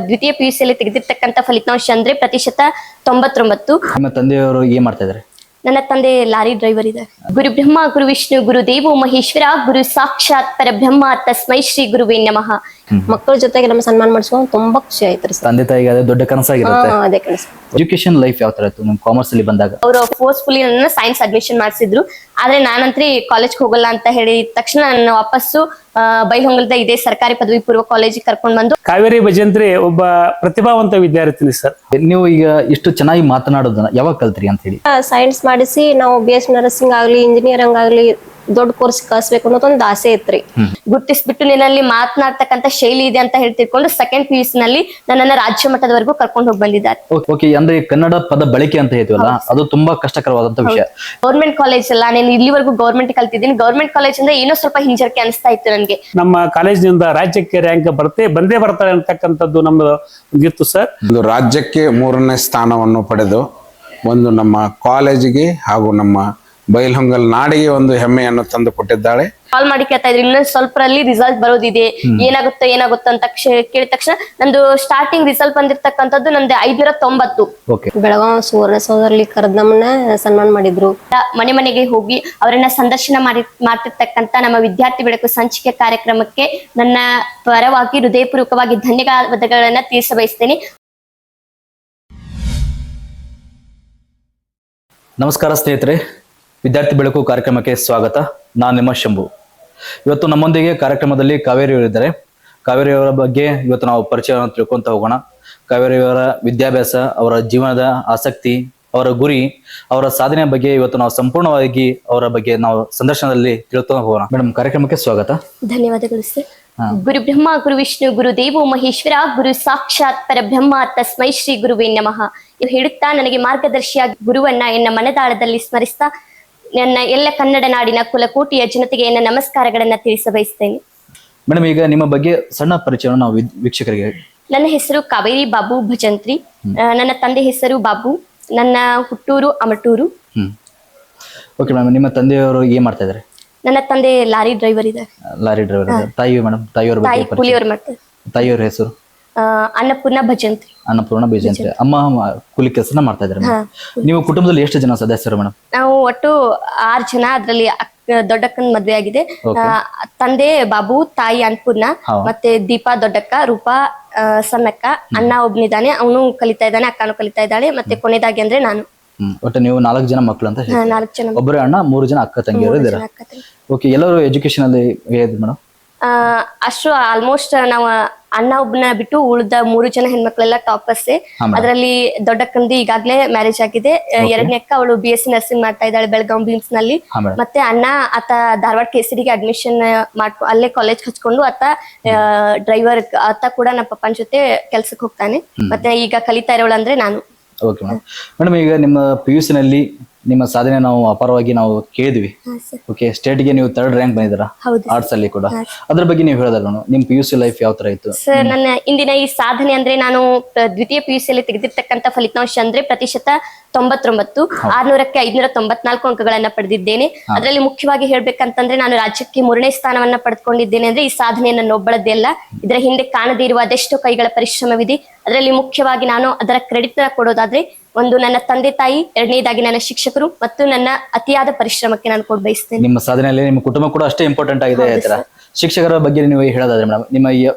ದ್ವಿತೀಯ PUC ಅಲ್ಲಿ ತೆಗೆದಿರ್ತಕ್ಕಂಥ ಫಲಿತಾಂಶ ಅಂದ್ರೆ ಪ್ರತಿಶತ 99. ನಿಮ್ಮ ತಂದೆಯವರು ಏನ್ ಮಾಡ್ತಾ ಇದಾರೆ? ನನ್ನ ತಂದೆ ಲಾರಿ ಡ್ರೈವರ್ ಇದೆ. ಗುರು ಬ್ರಹ್ಮ ಗುರು ವಿಷ್ಣು ಗುರು ದೇವೋ ಮಹೇಶ್ವರ ಗುರು ಸಾಕ್ಷಾತ್ ಪರಬ್ರಹ್ಮ ತಸ್ಮೈ ಶ್ರೀ ಗುರುವೇ ನಮಃ. ಮಕ್ಕಳ ಜೊತೆಗೆ ನಮ್ಮ ಸನ್ಮಾನ ಮಾಡಿಸ್ಕೊಂಡು ತುಂಬಾ ಖುಷಿ ಆಯ್ತು ಸರ್. ತಂದೆ ತಾಯಿಗೆ ಅದೇ ದೊಡ್ಡ ಕನಸಾಗಿರುತ್ತೆ. ಅದೇ ಕನಸು. ಎಜುಕೇಶನ್ ಲೈಫ್ ಯಾವ ತರ ಇತ್ತು ನಿಮ್ ಕಾಮರ್ಸ್ ಅಲ್ಲಿ ಬಂದಾಗ? ಅವರು ಫೋರ್ಸ್ಫುಲಿ ನನ್ನ ಸೈನ್ಸ್ ಅಡ್ಮಿಷನ್ ಮಾಡಿಸಿದ್ರು. ಆದ್ರೆ ನಾನಂತ್ರಿ ಕಾಲೇಜ್ ಹೋಗಲ್ಲ ಅಂತ ಹೇಳಿದ ತಕ್ಷಣ ನನ್ನ ವಾಪಸ್ಸು ಬೈಲಹೊಂಗಲದ ಇದೇ ಸರ್ಕಾರಿ ಪದವಿ ಪೂರ್ವ ಕಾಲೇಜಿಗೆ ಕರ್ಕೊಂಡ್ ಬಂದು. ಕಾವೇರಿ ಭಜಂತ್ರಿ ಒಬ್ಬ ಪ್ರತಿಭಾವಂತ ವಿದ್ಯಾರ್ಥಿನಿ ಸರ್. ನೀವು ಈಗ ಇಷ್ಟು ಚೆನ್ನಾಗಿ ಮಾತನಾಡೋದನ್ನ ಯಾವಾಗ ಕಲ್ತ್ರಿ ಅಂತ ಹೇಳಿ? ಸೈನ್ಸ್ ಮಾಡಿಸಿ ನಾವು BS ನರ್ಸಿಂಗ್ ಆಗ್ಲಿ ಇಂಜಿನಿಯರಿಂಗ್ ಆಗ್ಲಿ ದೊಡ್ಡ ಕೋರ್ಸ್ ಕಲಿಸ್ಬೇಕು ಅನ್ನೋದೊಂದು ಆಸೆ ಇತ್ರಿ. ಗುರ್ತಿಸ್ಬಿಟ್ಟು ನಿನ್ನಲ್ಲಿ ಮಾತನಾಡ್ತಕ್ಕಂಥ ಶೈಲಿ ಇದೆ ಅಂತ ಹೇಳಿ ತಿಳ್ಕೊಂಡು ಸೆಕೆಂಡ್ PUC ನಲ್ಲಿ ನನ್ನನ್ನ ರಾಜ್ಯ ಮಟ್ಟದವರೆಗೂ ಕರ್ಕೊಂಡು ಹೋಗಿ ಬಂದಿದ್ದಾರೆ. ಓಕೆ, ಅಂದ್ರೆ ಕನ್ನಡ ಪದ ಬಳಕೆ ಅಂತ ಹೇಳ್ತೀವಲ್ಲ, ಅದು ತುಂಬಾ ಕಷ್ಟಕರವಾದಂತ ವಿಷಯ. ಗೌರ್ಮೆಂಟ್ ಕಾಲೇಜ್ ಅಲ್ಲ, ನಾನು ಇಲ್ಲಿವರೆಗೂ ಗೌರ್ಮೆಂಟ್ ಕಲ್ತಿದ್ದೀನಿ. ಗೌರ್ಮೆಂಟ್ ಕಾಲೇಜ್ ಅಂದ್ರೆ ಏನೋ ಸ್ವಲ್ಪ ಹಿಂಜರಿಕೆ ಅನಿಸ್ತಾ ಇತ್ತು ನನಗೆ. ನಮ್ಮ ಕಾಲೇಜಿನಿಂದ ರಾಜ್ಯಕ್ಕೆ ರ್ಯಾಂಕ್ ಬಂದೇ ಬರ್ತಾರೆ ಅಂತಕ್ಕಂಥದ್ದು ನಮ್ದು ಇತ್ತು ಸರ್. ಒಂದು ರಾಜ್ಯಕ್ಕೆ 3ನೇ ಸ್ಥಾನವನ್ನು ಪಡೆದು ಒಂದು ನಮ್ಮ ಕಾಲೇಜಿಗೆ ಹಾಗೂ ನಮ್ಮ ಬೈಲಹೊಂಗಲ ನಾಡಿಗೆ ಒಂದು ಹೆಮ್ಮೆಯನ್ನು ತಂದು ಕೊಟ್ಟಿದ್ದಾಳೆ. ಕಾಲ್ ಮಾಡಿ ಕೇಳ್ತಾ ಇದ್ರು ಇನ್ನೊಂದು ಸ್ವಲ್ಪರಲ್ಲಿ ರಿಸಲ್ಟ್ ಬರೋದಿದೆ, ಏನಾಗುತ್ತೋ ಅಂತ ಕೇಳಿದ ತಕ್ಷಣ ನಂದು ಸ್ಟಾರ್ಟಿಂಗ್ ರಿಸಲ್ಟ್ ಬಂದಿರ್ತಕ್ಕಂಥದ್ದು ನಂದು 590. ಬೆಳಗಾವಿ ಸುವರ್ಣ ಸೌಧರಲ್ಲಿ ಕರೆದ್ ನಮ್ಮನ್ನ ಸನ್ಮಾನ ಮಾಡಿದ್ರು. ಮನೆ ಮನೆಗೆ ಹೋಗಿ ಅವರನ್ನ ಸಂದರ್ಶನ ಮಾಡ್ತಿರ್ತಕ್ಕಂಥ ನಮ್ಮ ವಿದ್ಯಾರ್ಥಿ ಬೆಳಕು ಸಂಚಿಕೆ ಕಾರ್ಯಕ್ರಮಕ್ಕೆ ನನ್ನ ಪರವಾಗಿ ಹೃದಯಪೂರ್ವಕವಾಗಿ ಧನ್ಯವಾದಗಳನ್ನ ತಿಳಿಸ ಬಯಸ್ತೇನೆ. ನಮಸ್ಕಾರ ಸ್ನೇಹಿತರೆ, ವಿದ್ಯಾರ್ಥಿ ಬೆಳಕು ಕಾರ್ಯಕ್ರಮಕ್ಕೆ ಸ್ವಾಗತ. ನಾನು ನಿಮ್ಮ ಶಂಭು. ಇವತ್ತು ನಮ್ಮೊಂದಿಗೆ ಕಾರ್ಯಕ್ರಮದಲ್ಲಿ ಕಾವೇರಿ ಅವರಿದ್ದಾರೆ. ಕಾವೇರಿ ಅವರ ಬಗ್ಗೆ ಇವತ್ತು ನಾವು ಪರಿಚಯವನ್ನು ತಿಳ್ಕೊಂತ ಹೋಗೋಣ. ಕಾವೇರಿ ಅವರ ವಿದ್ಯಾಭ್ಯಾಸ, ಅವರ ಜೀವನದ ಆಸಕ್ತಿ, ಅವರ ಗುರಿ, ಅವರ ಸಾಧನೆ ಬಗ್ಗೆ ಇವತ್ತು ನಾವು ಸಂಪೂರ್ಣವಾಗಿ ಅವರ ಬಗ್ಗೆ ನಾವು ಸಂದರ್ಶನದಲ್ಲಿ ತಿಳ್ಕೊಂಡು ಹೋಗೋಣ. ಮೇಡಮ್, ಕಾರ್ಯಕ್ರಮಕ್ಕೆ ಸ್ವಾಗತ. ಧನ್ಯವಾದಗಳು ಸರ್. ಗುರು ಬ್ರಹ್ಮ ಗುರು ವಿಷ್ಣು ಗುರು ದೇವೋ ಮಹೇಶ್ವರ ಗುರು ಸಾಕ್ಷಾತ್ ಪರಬ್ರಹ್ಮ ತಸ್ಮೈ ಶ್ರೀ ಗುರುವೇ ನಮಃ. ಇವು ಹೇಳುತ್ತಾ ನನಗೆ ಮಾರ್ಗದರ್ಶಿಯಾಗಿ ಗುರುವನ್ನ ಎನ್ನ ಮನದಾಳದಲ್ಲಿ ಸ್ಮರಿಸ್ತಾ ನನ್ನ ಎಲ್ಲ ಕನ್ನಡ ನಾಡಿನ ಕುಲಕೋಟಿಯ ಜನತೆಗೆ ನನ್ನ ನಮಸ್ಕಾರಗಳನ್ನ ತಿಳಿಸ ಬಯಸ್ತೇನೆ. ಮೇಡಮ್, ಈಗ ನಿಮ್ಮ ಬಗ್ಗೆ ಸಣ್ಣ ಪರಿಚಯವನ್ನು ನಾವು ವೀಕ್ಷಕರಿಗೆ ಹೇಳಿ. ನನ್ನ ಹೆಸರು ಕಾವೇರಿ ಬಾಬು ಭಜಂತ್ರಿ. ನನ್ನ ತಂದೆ ಹೆಸರು ಬಾಬು. ನನ್ನ ಹುಟ್ಟೂರು ಅಮಟೂರು. ಓಕೆ ಮೇಡಮ್, ನಿಮ್ಮ ತಂದೆಯವರು ಏನ್ ಮಾಡ್ತಾ ಇದಾರೆ? ನನ್ನ ತಂದೆ ಲಾರಿ ಡ್ರೈವರ್ ಇದೆ. Lorry driver. ತಾಯಿ ಮೇಡಮ್, ತಾಯಿಯವ್ರ ತಾಯಿ ಬಗ್ಗೆ ಕೂಲಿಯವರು ಮಾಡ್ತಾರೆ. ತಾಯಿಯವ್ರ ಹೆಸರು? ಅನ್ನಪೂರ್ಣ ಭಜಂತ್ರಿ. ಅನ್ನಪೂರ್ಣ ಬೇಜಂತ್ರಿ. ಅಮ್ಮ ಕೂಲಿ ಕೆಲಸನ ಮಾಡ್ತಾ ಇದ್ದಾರೆ. ನೀವು ಕುಟುಂಬದಲ್ಲಿ ಎಷ್ಟು ಜನ ಸದಸ್ಯರು ಮೇಡಮ್? ನಾವು ಒಟ್ಟು 6 ಜನ. ಅದ್ರಲ್ಲಿ ದೊಡ್ಡಕ್ಕನ ಮದ್ವೆ ಆಗಿದೆ. ತಂದೆ ಬಾಬು, ತಾಯಿ ಅನ್ನಪೂರ್ಣ, ಮತ್ತೆ ದೀಪಾ ದೊಡ್ಡಕ್ಕ, ರೂಪಾ ಸಣ್ಣಕ್ಕ, ಅಣ್ಣ ಒಬ್ನಿದ್ದಾನೆ, ಅವನು ಕಲಿತಾ ಇದ್ದಾನೆ, ಅಕ್ಕನು ಕಲಿತಾ ಇದ್ದಾಳೆ, ಮತ್ತೆ ಕೊನೆದಾಗಿ ಅಂದ್ರೆ ನಾನು. ಒಟ್ಟು ನೀವು 4 ಜನ ಮಕ್ಕಳು ಅಂತ ಹೇಳಿ? 4 ಜನ. ಒಬ್ಬರೇ ಅಣ್ಣ, 3 ಜನ ಅಕ್ಕ ತಂಗಿಯರು ಇದ್ದಾರೆ. ಓಕೆ, ಎಲ್ಲರೂ ಎಜುಕೇಶನ್ ಅಲ್ಲಿ ಮೇಡಮ್? ಅಷ್ಟು ಆಲ್ಮೋಸ್ಟ್ ನಾವು ಅಣ್ಣ ಒಬ್ಬನ ಬಿಟ್ಟು ಉಳಿದ 3 ಜನ ಹೆಣ್ಮಕ್ಳೆಲ್ಲ ಟಾಪರ್ಸೇ. ಅದರಲ್ಲಿ ದೊಡ್ಡಕ್ಕಂದು ಈಗಾಗ್ಲೇ ಮ್ಯಾರೇಜ್ ಆಗಿದೆ. 2ನೇ ಅಕ್ಕ ಅವಳು BSc ನರ್ಸಿಂಗ್ ಮಾಡ್ತಾ ಇದ್ದಾಳೆ ಬೆಳಗಾವಿ ಬಿಮ್ಸ್ ನಲ್ಲಿ. ಮತ್ತೆ ಅಣ್ಣ ಆತ ಧಾರವಾಡ ಕೇಸರಿಗೆ ಅಡ್ಮಿಷನ್ ಅಲ್ಲೇ ಕಾಲೇಜ್ ಹಚ್ಕೊಂಡು ಆತ ಡ್ರೈವರ್. ಆತ ಕೂಡ ನಮ್ಮ ಪಪ್ಪನ ಜೊತೆ ಕೆಲ್ಸಕ್ಕೆ ಹೋಗ್ತಾನೆ. ಮತ್ತೆ ಈಗ ಕಲಿತಾ ಇರೋಳು ಅಂದ್ರೆ ನಾನು. ಓಕೆ ಮೇಡಮ್, ಈಗ ನಿಮ್ಮ PUC ನಲ್ಲಿ ನಿಮ್ಮ ಸಾಧನೆ ನಾವು ಅಪಾರವಾಗಿ ನಾವು ಕೇಳಿದ್ವಿ. ಓಕೆ, ಸ್ಟೇಟ್ ಗೆ ನೀವು 3rd ರ್ಯಾಂಕ್ ಬಂದಿದ್ದೀರಾ ಆರ್ಟ್ಸ್ ಅಲ್ಲಿ ಕೂಡ. ಅದ್ರ ಬಗ್ಗೆ ನೀವು ಹೇಳಿದಾಗ ನಿಮ್ಮ PUC ಲೈಫ್ ಯಾವ ತರ ಇತ್ತು? ಸರ್, ನನ್ನ ಇಂದಿನ ಈ ಸಾಧನೆ ಅಂದ್ರೆ ನಾನು ದ್ವಿತೀಯ PUC ಅಲ್ಲಿ ತೆಗೆದಿರ್ತಕ್ಕಂಥ ಫಲಿತಾಂಶ ಅಂದ್ರೆ ಪ್ರತಿಶತ 99. 600ಕ್ಕೆ 594 ಅಂಕಗಳನ್ನ ಪಡೆದಿದ್ದೇನೆ. ಅದರಲ್ಲಿ ಮುಖ್ಯವಾಗಿ ಹೇಳ್ಬೇಕಂತಂದ್ರೆ ನಾನು ರಾಜ್ಯಕ್ಕೆ 3ನೇ ಸ್ಥಾನವನ್ನ ಪಡೆದುಕೊಂಡಿದ್ದೇನೆ. ಅಂದ್ರೆ ಈ ಸಾಧನೆ ನನ್ನ ಒಬ್ಬಳದ್ದೇ ಅಲ್ಲ, ಇದರ ಹಿಂದೆ ಕಾಣದೇ ಇರುವ ಅದೆಷ್ಟೋ ಕೈಗಳ ಪರಿಶ್ರಮವಿದೆ. ಅದರಲ್ಲಿ ಮುಖ್ಯವಾಗಿ ನಾನು ಅದರ ಕ್ರೆಡಿಟ್ ಕೊಡೋದಾದ್ರೆ, ಒಂದು ನನ್ನ ತಂದೆ ತಾಯಿ, 2ನೇದಾಗಿ ನನ್ನ ಶಿಕ್ಷಕರು ಮತ್ತು ನನ್ನ ಅತಿಯಾದ ಪರಿಶ್ರಮಕ್ಕೆ ನಾನು ಕೊಡ್ ಬಯಸ್ತೇನೆ. ನಿಮ್ಮ ಸಾಧನೆಯಲ್ಲಿ ನಿಮ್ಮ ಕುಟುಂಬ ಕೂಡ ಅಷ್ಟೇ ಇಂಪಾರ್ಟೆಂಟ್ ಆಗಿದೆ. ಶಿಕ್ಷಕರ ಬಗ್ಗೆ ನೀವು ಹೇಳೋದಾದ್ರೆ ಮೇಡಮ್, ನಿಮ್ಮ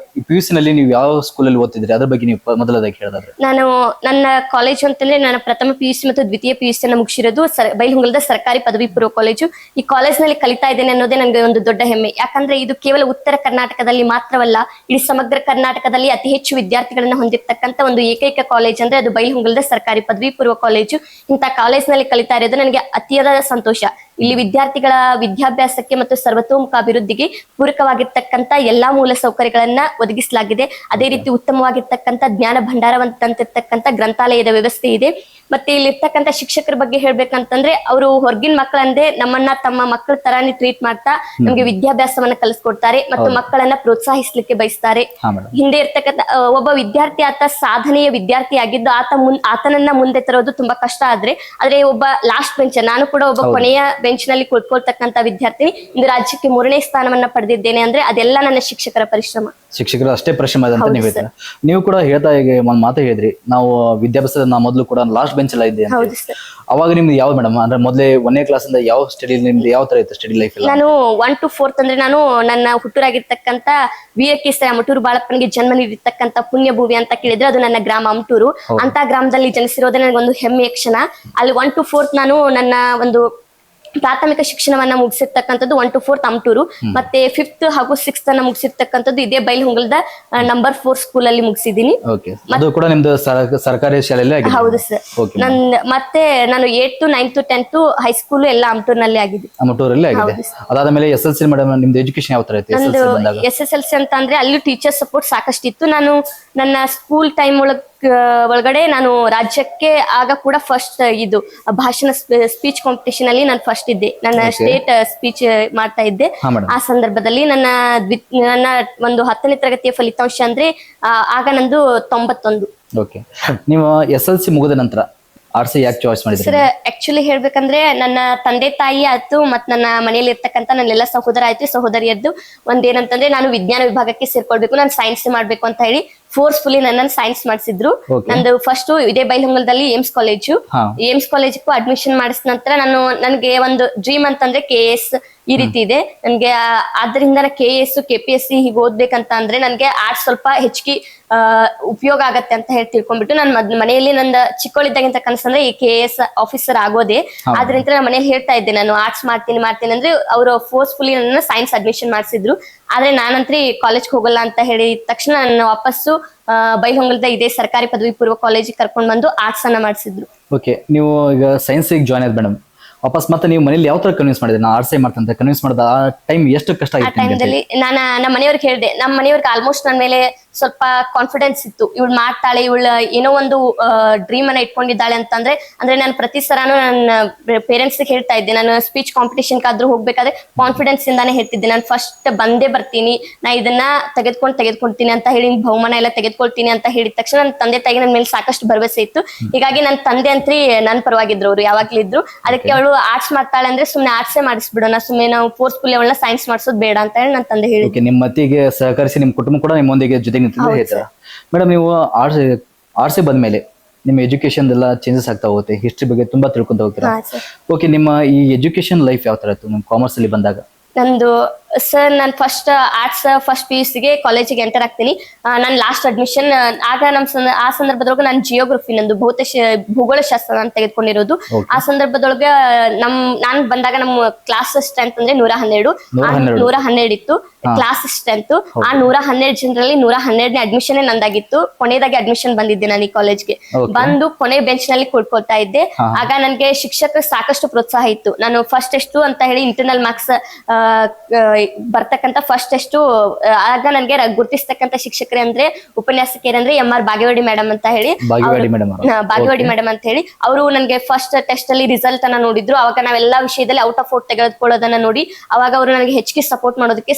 PUC ನಲ್ಲಿ ನೀವು ಯಾವ ಸ್ಕೂಲಲ್ಲಿ ಓದ್ತಿದ್ರಿ ಅದ್ರ ಬಗ್ಗೆ ನೀವು ಮೊದಲದಾಗಿ ಹೇಳೋದಾದ್ರೆ? ನಾನು ನನ್ನ ಕಾಲೇಜ್ ಅಂತಂದ್ರೆ ನಾನು ಪ್ರಥಮ PUC ಮತ್ತು ದ್ವಿತೀಯ PUC ಅನ್ನ ಮುಗಿಸಿರೋದು ಬೈಲಹೊಂಗಲದ ಸರ್ಕಾರಿ ಪದವಿ ಪೂರ್ವ ಕಾಲೇಜು. ಈ ಕಾಲೇಜ್ ನಲ್ಲಿ ಕಲಿತಾ ಇದ್ದೇನೆ ಅನ್ನೋದೇ ನನಗೆ ಒಂದು ದೊಡ್ಡ ಹೆಮ್ಮೆ. ಯಾಕಂದ್ರೆ ಇದು ಕೇವಲ ಉತ್ತರ ಕರ್ನಾಟಕದಲ್ಲಿ ಮಾತ್ರವಲ್ಲ, ಇಡೀ ಸಮಗ್ರ ಕರ್ನಾಟಕದಲ್ಲಿ ಅತಿ ಹೆಚ್ಚು ವಿದ್ಯಾರ್ಥಿಗಳನ್ನ ಹೊಂದಿರತಕ್ಕಂತ ಒಂದು ಏಕೈಕ ಕಾಲೇಜ್ ಅಂದ್ರೆ ಅದು ಬೈಲಹೊಂಗಲದ ಸರ್ಕಾರಿ ಪದವಿ ಪೂರ್ವ ಕಾಲೇಜು. ಇಂಥ ಕಾಲೇಜ್ ನಲ್ಲಿ ಕಲಿತಾ ಇರೋದು ನನಗೆ ಅತಿಯಾದ ಸಂತೋಷ. ಇಲ್ಲಿ ವಿದ್ಯಾರ್ಥಿಗಳ ವಿದ್ಯಾಭ್ಯಾಸಕ್ಕೆ ಮತ್ತು ಸರ್ವತೋಮುಖ ಅಭಿವೃದ್ಧಿಗೆ ಪೂರಕವಾಗಿರ್ತಕ್ಕಂಥ ಎಲ್ಲಾ ಮೂಲ ಸೌಕರ್ಯಗಳನ್ನ ಒದಗಿಸಲಾಗಿದೆ. ಅದೇ ರೀತಿ ಉತ್ತಮವಾಗಿರ್ತಕ್ಕಂಥ ಜ್ಞಾನ ಭಂಡಾರವಂತಿರ್ತಕ್ಕಂಥ ಗ್ರಂಥಾಲಯದ ವ್ಯವಸ್ಥೆ ಇದೆ. ಮತ್ತೆ ಇಲ್ಲಿ ಇರ್ತಕ್ಕಂಥ ಶಿಕ್ಷಕರ ಬಗ್ಗೆ ಹೇಳ್ಬೇಕಂತಂದ್ರೆ ಅವರು ಹೊರಗಿನ ಮಕ್ಕಳಂದ್ರೆ ನಮ್ಮನ್ನ ತಮ್ಮ ಮಕ್ಕಳ ತರಾನೇ ಟ್ರೀಟ್ ಮಾಡ್ತಾ ನಮ್ಗೆ ವಿದ್ಯಾಭ್ಯಾಸವನ್ನ ಕಲಿಸ್ಕೊಡ್ತಾರೆ ಮತ್ತು ಮಕ್ಕಳನ್ನ ಪ್ರೋತ್ಸಾಹಿಸ್ಲಿಕ್ಕೆ ಬಯಸ್ತಾರೆ. ಹಾ ಮೇಡಮ್. ಹಿಂದೆ ಇರ್ತಕ್ಕಂಥ ಒಬ್ಬ ವಿದ್ಯಾರ್ಥಿ ಆತ ಸಾಧನೆಯ ವಿದ್ಯಾರ್ಥಿ ಆಗಿದ್ದು ಆತನನ್ನ ಮುಂದೆ ತರೋದು ತುಂಬಾ ಕಷ್ಟ ಆದ್ರೆ ಒಬ್ಬ ಲಾಸ್ಟ್ ಬೆಂಚ್, ನಾನು ಕೂಡ ಒಬ್ಬ ಕೊನೆಯ ಬೆಂಚ್ ನಲ್ಲಿ ಕುಳಿತುಕೊಳ್ತಕ್ಕಂಥ ವಿದ್ಯಾರ್ಥಿನಿ ಇಂದು ರಾಜ್ಯಕ್ಕೆ 3ನೇ ಸ್ಥಾನವನ್ನ ಪಡೆದಿದ್ದೇನೆ ಅಂದ್ರೆ ಅದೆಲ್ಲ ನನ್ನ ಶಿಕ್ಷಕರ ಪರಿಶ್ರಮ. ಶಿಕ್ಷಕರು ಅಷ್ಟೇ ಪರಿಶ್ರಮ ಇದೆ ಅಂತ ನೀವು ಹೇಳ್ತೀರಾ. ನೀವು ಕೂಡ ಹೇಳ್ತಾ ಈಗ ಒಂದ್ ಮಾತು ಹೇಳಿದ್ರಿ, ನಾವು ವಿದ್ಯಾಭ್ಯಾಸದ ನಾ ಮೊದಲು ಕೂಡ ಲಾಸ್ಟ್ ಬೆಂಚ್ ಎಲ್ಲ ಇದ್ದೆ ಅಂತ. ಹೌದು ಸರ್. ಅವಾಗ ನಿಮ್ದು ಯಾವ ಮೇಡಮ್ ಅಂದ್ರೆ ಮೊದಲೇ 1ನೇ ಕ್ಲಾಸ್ ಇಂದ ಯಾವ ಸ್ಟಡಿ ನಿಮ್ದು ಯಾವ ತರ ಇತ್ತು ಸ್ಟಡಿ ಲೈಫ್ ಎಲ್ಲ? ನಾನು 1 to 4th ಅಂದ್ರೆ ನಾನು ನನ್ನ ಹುಟ್ಟೂರಾಗಿರ್ತಕ್ಕಂಥ ವೀರಕೇಸರಿ ಅಮಟೂರು ಬಾಳಪ್ಪನಿಗೆ ಜನ್ಮ ನೀಡಿರ್ತಕ್ಕಂಥ ಪುಣ್ಯ ಭೂಮಿ ಅಂತ ಕೇಳಿದ್ರೆ ಅದು ನನ್ನ ಗ್ರಾಮ ಅಮಟೂರು. ಅಂತ ಗ್ರಾಮದಲ್ಲಿ ಜನಿಸಿರೋದೇ ನನಗೊಂದು ಹೆಮ್ಮೆಯ ಕ್ಷಣ. ಅಲ್ಲಿ 1 to 4th ನಾನು ನನ್ನ ಒಂದು ಪ್ರಾಥಮಿಕ ಶಿಕ್ಷಣವನ್ನ ಮುಗಿಸಿರ್ತಕ್ಕಂಥದ್ದು 1 to 4th ಅಮಟೂರು. ಮತ್ತೆ 5th ಹಾಗೂ 6th ಅನ್ನ ಮುಗಿಸಿರ್ತಕ್ಕಂಥದ್ದು ಇದೇ ಬೈಲಹೊಂಗಲದ ನಂಬರ್ 4 ಸ್ಕೂಲ್ ಅಲ್ಲಿ ಮುಗಿಸಿದೀನಿ. ಅದು ಕೂಡ ನಿಮ್ದು ಸರ್ಕಾರಿ ಶಾಲೆಯಲ್ಲಿ ಆಗಿದೆ? ಹೌದು ಸರ್. ಮತ್ತೆ ನಾನು 8th, 9th, 10th ಹೈಸ್ಕೂಲ್ ಎಲ್ಲ ಅಮಟೂರ್ನಲ್ಲಿ ಆಗಿದೆ. ಅಮಟೂರಲ್ಲಿ ಆಗಿದೆ. ಅದಾದ್ಮೇಲೆ SSLC ಮೇಡಮ್ ನಿಮ್ದು ಎಜುಕೇಶನ್ ಯಾವ ತರ ಇತ್ತು? SSLC ಅಂತ ಅಂದ್ರೆ ಅಲ್ಲಿ ಟೀಚರ್ ಸಪೋರ್ಟ್ ಸಾಕಷ್ಟಿತ್ತು. ನಾನು ನನ್ನ ಸ್ಕೂಲ್ ಟೈಮ್ ಒಳಗಡೆ ನಾನು ರಾಜ್ಯಕ್ಕೆ ಆಗ ಕೂಡ ಫಸ್ಟ್ ಇದು ಭಾಷಣ ಸ್ಪೀಚ್ ಕಾಂಪಿಟೇಷನ್ ಅಲ್ಲಿ ನಾನು ಫಸ್ಟ್ ಇದ್ದೆ. ನನ್ನ ಸ್ಟೇಟ್ ಸ್ಪೀಚ್ ಮಾಡ್ತಾ ಇದ್ದೆ. ಆ ಸಂದರ್ಭದಲ್ಲಿ ನನ್ನ ಒಂದು 10ನೇ ತರಗತಿಯ ಫಲಿತಾಂಶ ಅಂದ್ರೆ ಆಗ ನಂದು 91. ಓಕೆ. ನೀವು SSLC ಮುಗಿದ ನಂತರ ಆರ್ಟ್ಸ್ ಯಾಕೆ ಚಾಯ್ಸ್ ಮಾಡಿದ್ರಿ? ಸರ್ ಆಕ್ಚುಲಿ ಹೇಳ್ಬೇಕಂದ್ರೆ ನನ್ನ ತಂದೆ ತಾಯಿ ಆಯ್ತು ಮತ್ ನನ್ನ ಮನೆಯಲ್ಲಿ ಇರ್ತಕ್ಕಂಥ ನನ್ನೆಲ್ಲ ಸಹೋದರ ಆಯ್ತು ಸಹೋದರಿಯದ್ದು ಒಂದೇನಂತಂದ್ರೆ ನಾನು ವಿಜ್ಞಾನ ವಿಭಾಗಕ್ಕೆ ಸೇರ್ಕೊಳ್ಬೇಕು, ನಾನು ಸೈನ್ಸ್ ಮಾಡ್ಬೇಕು ಅಂತ ಹೇಳಿ ಫೋರ್ಸ್ಫುಲಿ ನನ್ನ ಸೈನ್ಸ್ ಮಾಡಿಸಿದ್ರು. ನಂದು ಫಸ್ಟ್ ಇದೇ ಬೈಲಹೊಂಗಲದಲ್ಲಿ ಏಮ್ಸ್ ಕಾಲೇಜ್ಗೂ ಅಡ್ಮಿಷನ್ ಮಾಡಿಸಿದ ನಂತರ ನನಗೆ ಒಂದು ಡ್ರೀಮ್ ಅಂತಂದ್ರೆ KS ಈ ರೀತಿ ಇದೆ ನನ್ಗೆ. ಆದ್ರಿಂದ KS KPSC ಹೀಗೆ ಓದ್ಬೇಕಂತ ಅಂದ್ರೆ ನನ್ಗೆ ಆರ್ಟ್ಸ್ ಸ್ವಲ್ಪ ಹೆಚ್ಚಿಗೆ ಉಪಯೋಗ ಆಗತ್ತೆ ಅಂತ ಹೇಳಿ ತಿಳ್ಕೊಂಡ್ಬಿಟ್ಟು ನಾನು ಮನೆಯಲ್ಲಿ ನನ್ನ ಚಿಕ್ಕವಳಿದ್ದಾಗಿಂತ ಕನಸಂದ್ರೆ ಈ KS ಆಫೀಸರ್ ಆಗೋದೇ. ಆದ್ರಿಂದ ನಾನು ಮನೇಲಿ ಹೇಳ್ತಾ ಇದ್ದೆ ನಾನು ಆರ್ಟ್ಸ್ ಮಾಡ್ತೀನಿ ಅಂದ್ರೆ ಅವರು ಫೋರ್ಸ್ಫುಲಿ ನನ್ನ ಸೈನ್ಸ್ ಅಡ್ಮಿಷನ್ ಮಾಡಿಸಿದ್ರು. ಆದ್ರೆ ನಾನಂತ್ರಿ ಕಾಲೇಜ್ ಹೋಗಲ್ಲ ಅಂತ ಹೇಳಿದ ತಕ್ಷಣ ನನ್ನ ವಾಪಸ್ಸು ಬೈಲಹೊಂಗಲದ ಇದೇ ಸರ್ಕಾರಿ ಪದವಿ ಪೂರ್ವ ಕಾಲೇಜಿಗೆ ಕರ್ಕೊಂಡ್ ಬಂದು ಆರ್ಟ್ಸ್ ಅನ್ನ ಮಾಡಿಸಿದ್ರು. ಓಕೆ. ನೀವು ಈಗ ಸೈನ್ಸ್ ಜಾಯ್ನ್ ಆದ್ ಮೇಡಮ್, ವಾಪಸ್ ಮತ್ತೆ ನೀವು ಮನೇಲಿ ಯಾವ ತರ ಕನ್ವಿನ್ಸ್ ಮಾಡಿದ್ರಿ ನಾನು ಆರ್ಟ್ಸ್ ಮಾಡ್ತಂತ ಕನ್ವಿನ್ಸ್ ಮಾಡಿದ ಆ ಟೈಮ್ ಎಷ್ಟು ಕಷ್ಟ ಆಗಿತ್ತು? ಆ ಟೈಮ್ದಲ್ಲಿ ನಾನು ನಮ್ಮ ಮನೆಯವ್ರಿಗೆ ಹೇಳಿದೆ. ನಮ್ಮ ಮನೆಯವ್ರಿಗೆ ಆಲ್ಮೋಸ್ಟ್ ನನ್ನ ಮೇಲೆ ಸ್ವಲ್ಪ ಕಾನ್ಫಿಡೆನ್ಸ್ ಇತ್ತು, ಇವಳು ಮಾಡ್ತಾಳೆ, ಇವಳು ಏನೋ ಒಂದು ಡ್ರೀಮ್ ಅನ್ನ ಇಟ್ಕೊಂಡಿದ್ದಾಳೆ ಅಂದ್ರೆ ನಾನು ಪ್ರತಿ ಸರಾನು ನನ್ನ ಪೇರೆಂಟ್ಸ್ ಹೇಳ್ತಾ ಇದ್ದೆ. ನಾನು ಸ್ಪೀಚ್ ಕಾಂಪಿಟೇಷನ್ ಆದ್ರೂ ಹೋಗ್ಬೇಕಾದ್ರೆ ಕಾನ್ಫಿಡೆನ್ಸ್ ಇಂದಾನೆ ಹೇಳ್ತಿದ್ದೆ, ನಾನು ಫಸ್ಟ್ ಬಂದೇ ಬರ್ತೀನಿ, ನಾ ಇದನ್ನ ತೆಗೆದ್ಕೊಳ್ತೀನಿ ಅಂತ ಹೇಳಿ ಬಹುಮಾನ ಎಲ್ಲ ತೆಗೆದ್ಕೊಳ್ತೀನಿ ಅಂತ ಹೇಳಿದ ತಕ್ಷಣ ನನ್ನ ತಂದೆ ತಾಯಿಗೆ ನನ್ನ ಮೇಲೆ ಸಾಕಷ್ಟು ಭರವಸೆ ಇತ್ತು. ಹೀಗಾಗಿ ನನ್ನ ತಂದೆ ಅಂತ್ರಿ ನನ್ನ ಪರವಾಗಿದ್ರು, ಅವ್ರು ಯಾವಾಗ್ಲೂ ಇದ್ರು. ಅದಕ್ಕೆ ಅವಳು ಆರ್ಟ್ಸ್ ಮಾಡ್ತಾಳೆ ಅಂದ್ರೆ ಸುಮ್ನೆ ಆರ್ಟ್ಸೇ ಮಾಡಿಸ್ಬಿಡೋಣ, ಸುಮ್ಮನೆ ನಾವು ಫೋರ್ಸ್ಫುಲಿ ಅವಳನ್ನ ಸೈನ್ಸ್ ಮಾಡಿಸೋದು ಬೇಡ ಅಂತ ಹೇಳಿ ನನ್ನ ತಂದೆ ಹೇಳಿದ್ರು. ನಿಮ್ಮ ಮತ್ತಿಗೆ ಸಹಕರಿಸಿ ನಿಮ್ಮ ಕುಟುಂಬ ಕೂಡ ನಿಮ್ಮೊಂದಿಗೆ ಜೊತೆಗೆ ಹೇಳ್ತಾರೆ. ಮೇಡಮ್, ನೀವು ಆರ್ಟ್ಸ್ ಬಂದ್ಮೇಲೆ ನಿಮ್ಮ ಎಜುಕೇಶನ್ ಎಲ್ಲ ಚೇಂಜಸ್ ಆಗ್ತಾ ಹೋಗುತ್ತೆ, ಹಿಸ್ಟ್ರಿ ಬಗ್ಗೆ ತುಂಬಾ ತಿಳ್ಕೊಂತ ಹೋಗ್ತೀರಾ. ಓಕೆ, ನಿಮ್ಮ ಈ ಎಜುಕೇಶನ್ ಲೈಫ್ ಯಾವ ತರ ಇತ್ತು ನಿಮ್ ಕಾಮರ್ಸ್ ಅಲ್ಲಿ ಬಂದಾಗ? ನಂದು ಸರ್ ನಾನು ಫಸ್ಟ್ ಆರ್ಟ್ಸ್ ಫಸ್ಟ್ PUC ಗೆ ಕಾಲೇಜಿಗೆ ಎಂಟರ್ ಆಗ್ತೀನಿ. ನಾನು ಲಾಸ್ಟ್ ಅಡ್ಮಿಷನ್ ಆಗ ಆ ಸಂದರ್ಭದೊಳಗೆ ನಾನು ಜಿಯೋಗ್ರಫಿ ನಂದು ಭೂಗೋಳ ಶಾಸ್ತ್ರ ನಾನು ತೆಗೆದುಕೊಂಡಿರೋದು. ಆ ಸಂದರ್ಭದೊಳಗೆ ನಾನು ಬಂದಾಗ ನಮ್ಮ ಕ್ಲಾಸ್ ಸ್ಟ್ರೆಂತ್ ಅಂದ್ರೆ 112 ಇತ್ತು ಕ್ಲಾಸ್ ಸ್ಟ್ರೆಂತ್. ಆ 112 ಜನರಲ್ಲಿ 112ನೇ ಅಡ್ಮಿಷನ್ ನಂದಾಗಿತ್ತು. ಕೊನೆಯದಾಗಿ ಅಡ್ಮಿಷನ್ ಬಂದಿದ್ದೆ ನಾನು ಈ ಕಾಲೇಜ್ಗೆ. ಬಂದು ಕೊನೆ ಬೆಂಚ್ ನಲ್ಲಿ ಕೂತ್ಕೊಳ್ತಾ ಇದ್ದೆ. ಆಗ ನನ್ಗೆ ಶಿಕ್ಷಕರು ಸಾಕಷ್ಟು ಪ್ರೋತ್ಸಾಹ ಇತ್ತು. ನಾನು ಫಸ್ಟ್ ಎಷ್ಟು ಅಂತ ಹೇಳಿ ಇಂಟರ್ನಲ್ ಮಾರ್ಕ್ಸ್ ಬರ್ತಕ್ಕಂಥ ಫಸ್ಟ್ ಎಷ್ಟು ಆಗ ನನ್ಗೆ ಗುರ್ತಿಸ್ತಕ್ಕಂಥ ಶಿಕ್ಷಕರೇ ಅಂದ್ರೆ ಉಪನ್ಯಾಸಕಿಯರಂದ್ರೆ MR ಬಾಗೇವಾಡಿ ಮೇಡಮ್ ಅಂತ ಹೇಳಿ, ಬಾಗೇವಾಡಿ ಮೇಡಮ್ ಅಂತ ಹೇಳಿ ಅವರು ನನ್ಗೆ ಫಸ್ಟ್ ಟೆಸ್ಟ್ ಅಲ್ಲಿ ರಿಸಲ್ಟ್ ಅನ್ನ ನೋಡಿದ್ರು. ಅವಾಗ ನಾವೆಲ್ಲಾ ವಿಷಯದಲ್ಲಿ ಔಟ್ ಆಫ್ ಔಟ್ ತೆಗೆದುಕೊಳ್ಳೋದನ್ನ ನೋಡಿ ಅವಾಗ ಅವರು ನನಗೆ ಹೆಚ್ಚಿಗೆ ಸಪೋರ್ಟ್ ಮಾಡೋದಕ್ಕೆ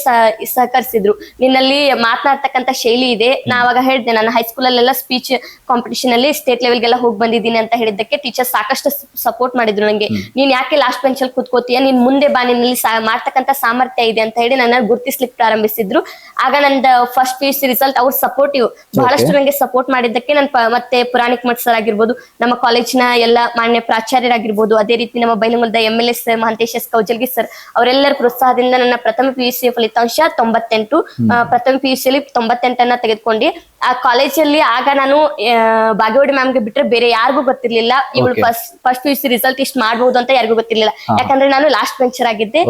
ಸಹಕರಿಸಿದ್ರು. ನಿನ್ನಲ್ಲಿ ಮಾತನಾಡ್ತಕ್ಕಂಥ ಶೈಲಿ ಇದೆ. ನಾ ಅವಾಗ ಹೇಳಿದೆ ನಾನು ಹೈಸ್ಕೂಲ್ ಅಲ್ಲೆಲ್ಲ ಸ್ಪೀಚ್ ಕಾಂಪಿಟೇಷನ್ ಅಲ್ಲಿ ಸ್ಟೇಟ್ ಲೆವೆಲ್ಗೆಲ್ಲ ಹೋಗಿ ಬಂದಿದ್ದೀನಿ ಅಂತ ಹೇಳಿದ್ದಕ್ಕೆ ಟೀಚರ್ ಸಾಕಷ್ಟು ಸಪೋರ್ಟ್ ಮಾಡಿದ್ರು ನಂಗೆ. ನೀನ್ ಯಾಕೆ ಲಾಸ್ಟ್ ಬೆಂಚ್ ಅಲ್ಲಿ ಕೂತ್ಕೋತೀಯ, ನೀನ್ ಮುಂದೆ ಬಾ, ನಿನ್ನಲ್ಲಿ ಮಾಡ್ತಕ್ಕಂಥ ಸಾಮರ್ಥ್ಯ ಇದೆ ಅಂತ ಹೇಳಿ ನನ್ನ ಗುರ್ತಿಸ್ಲಿಕ್ಕೆ ಪ್ರಾರಂಭಿಸಿದ್ರು. ಆಗ ನಂದು ಫಸ್ಟ್ PUC ರಿಸಲ್ಟ್ ಅವ್ರ ಸಪೋರ್ಟಿವ್ ಬಹಳಷ್ಟು ನಂಗೆ ಸಪೋರ್ಟ್ ಮಾಡಿದ್ದಕ್ಕೆ ಮತ್ತೆ ಪುರಾಣಿಕ್ ಮಠ್ ಸರ್ ಆಗಿರ್ಬೋದು, ನಮ್ಮ ಕಾಲೇಜಿನ ಎಲ್ಲ ಮಾನ್ಯ ಪ್ರಾಚಾರ್ಯರಾಗಿರ್ಬೋದು, ಅದೇ ರೀತಿ ನಮ್ಮ ಬೈಲಹೊಂಗಲದ MLS Mahantesh S Kaujalgi sir ಅವರೆಲ್ಲರ ಪ್ರೋತ್ಸಾಹದಿಂದ ನನ್ನ ಪ್ರಥಮ PUC ಫಲಿತಾಂಶ 98, ಪ್ರಥಮ PUC ಅಲ್ಲಿ 98 ಅನ್ನ ತೆಗೆದುಕೊಂಡು ಆ ಕಾಲೇಜಲ್ಲಿ ಆಗ ನಾನು ಬಾಗೇವಾಡಿ ಮ್ಯಾಮ್ಗೆ ಬಿಟ್ರೆ ಬೇರೆ ಯಾರಿಗೂ ಗೊತ್ತಿರ್ಲಿಲ್ಲ ಇವಳು ಫಸ್ಟ್ PUC ರಿಸಲ್ಟ್ ಇಷ್ಟು ಮಾಡ್ಬೋದು ಅಂತ ಯಾರಿಗೂ ಗೊತ್ತಿರ್ಲಿಲ್ಲ. ಯಾಕಂದ್ರೆ ನಾನು ಲಾಸ್ಟ್ ಬೆಂಚರ್ ಆಗಿದ್ದೆ.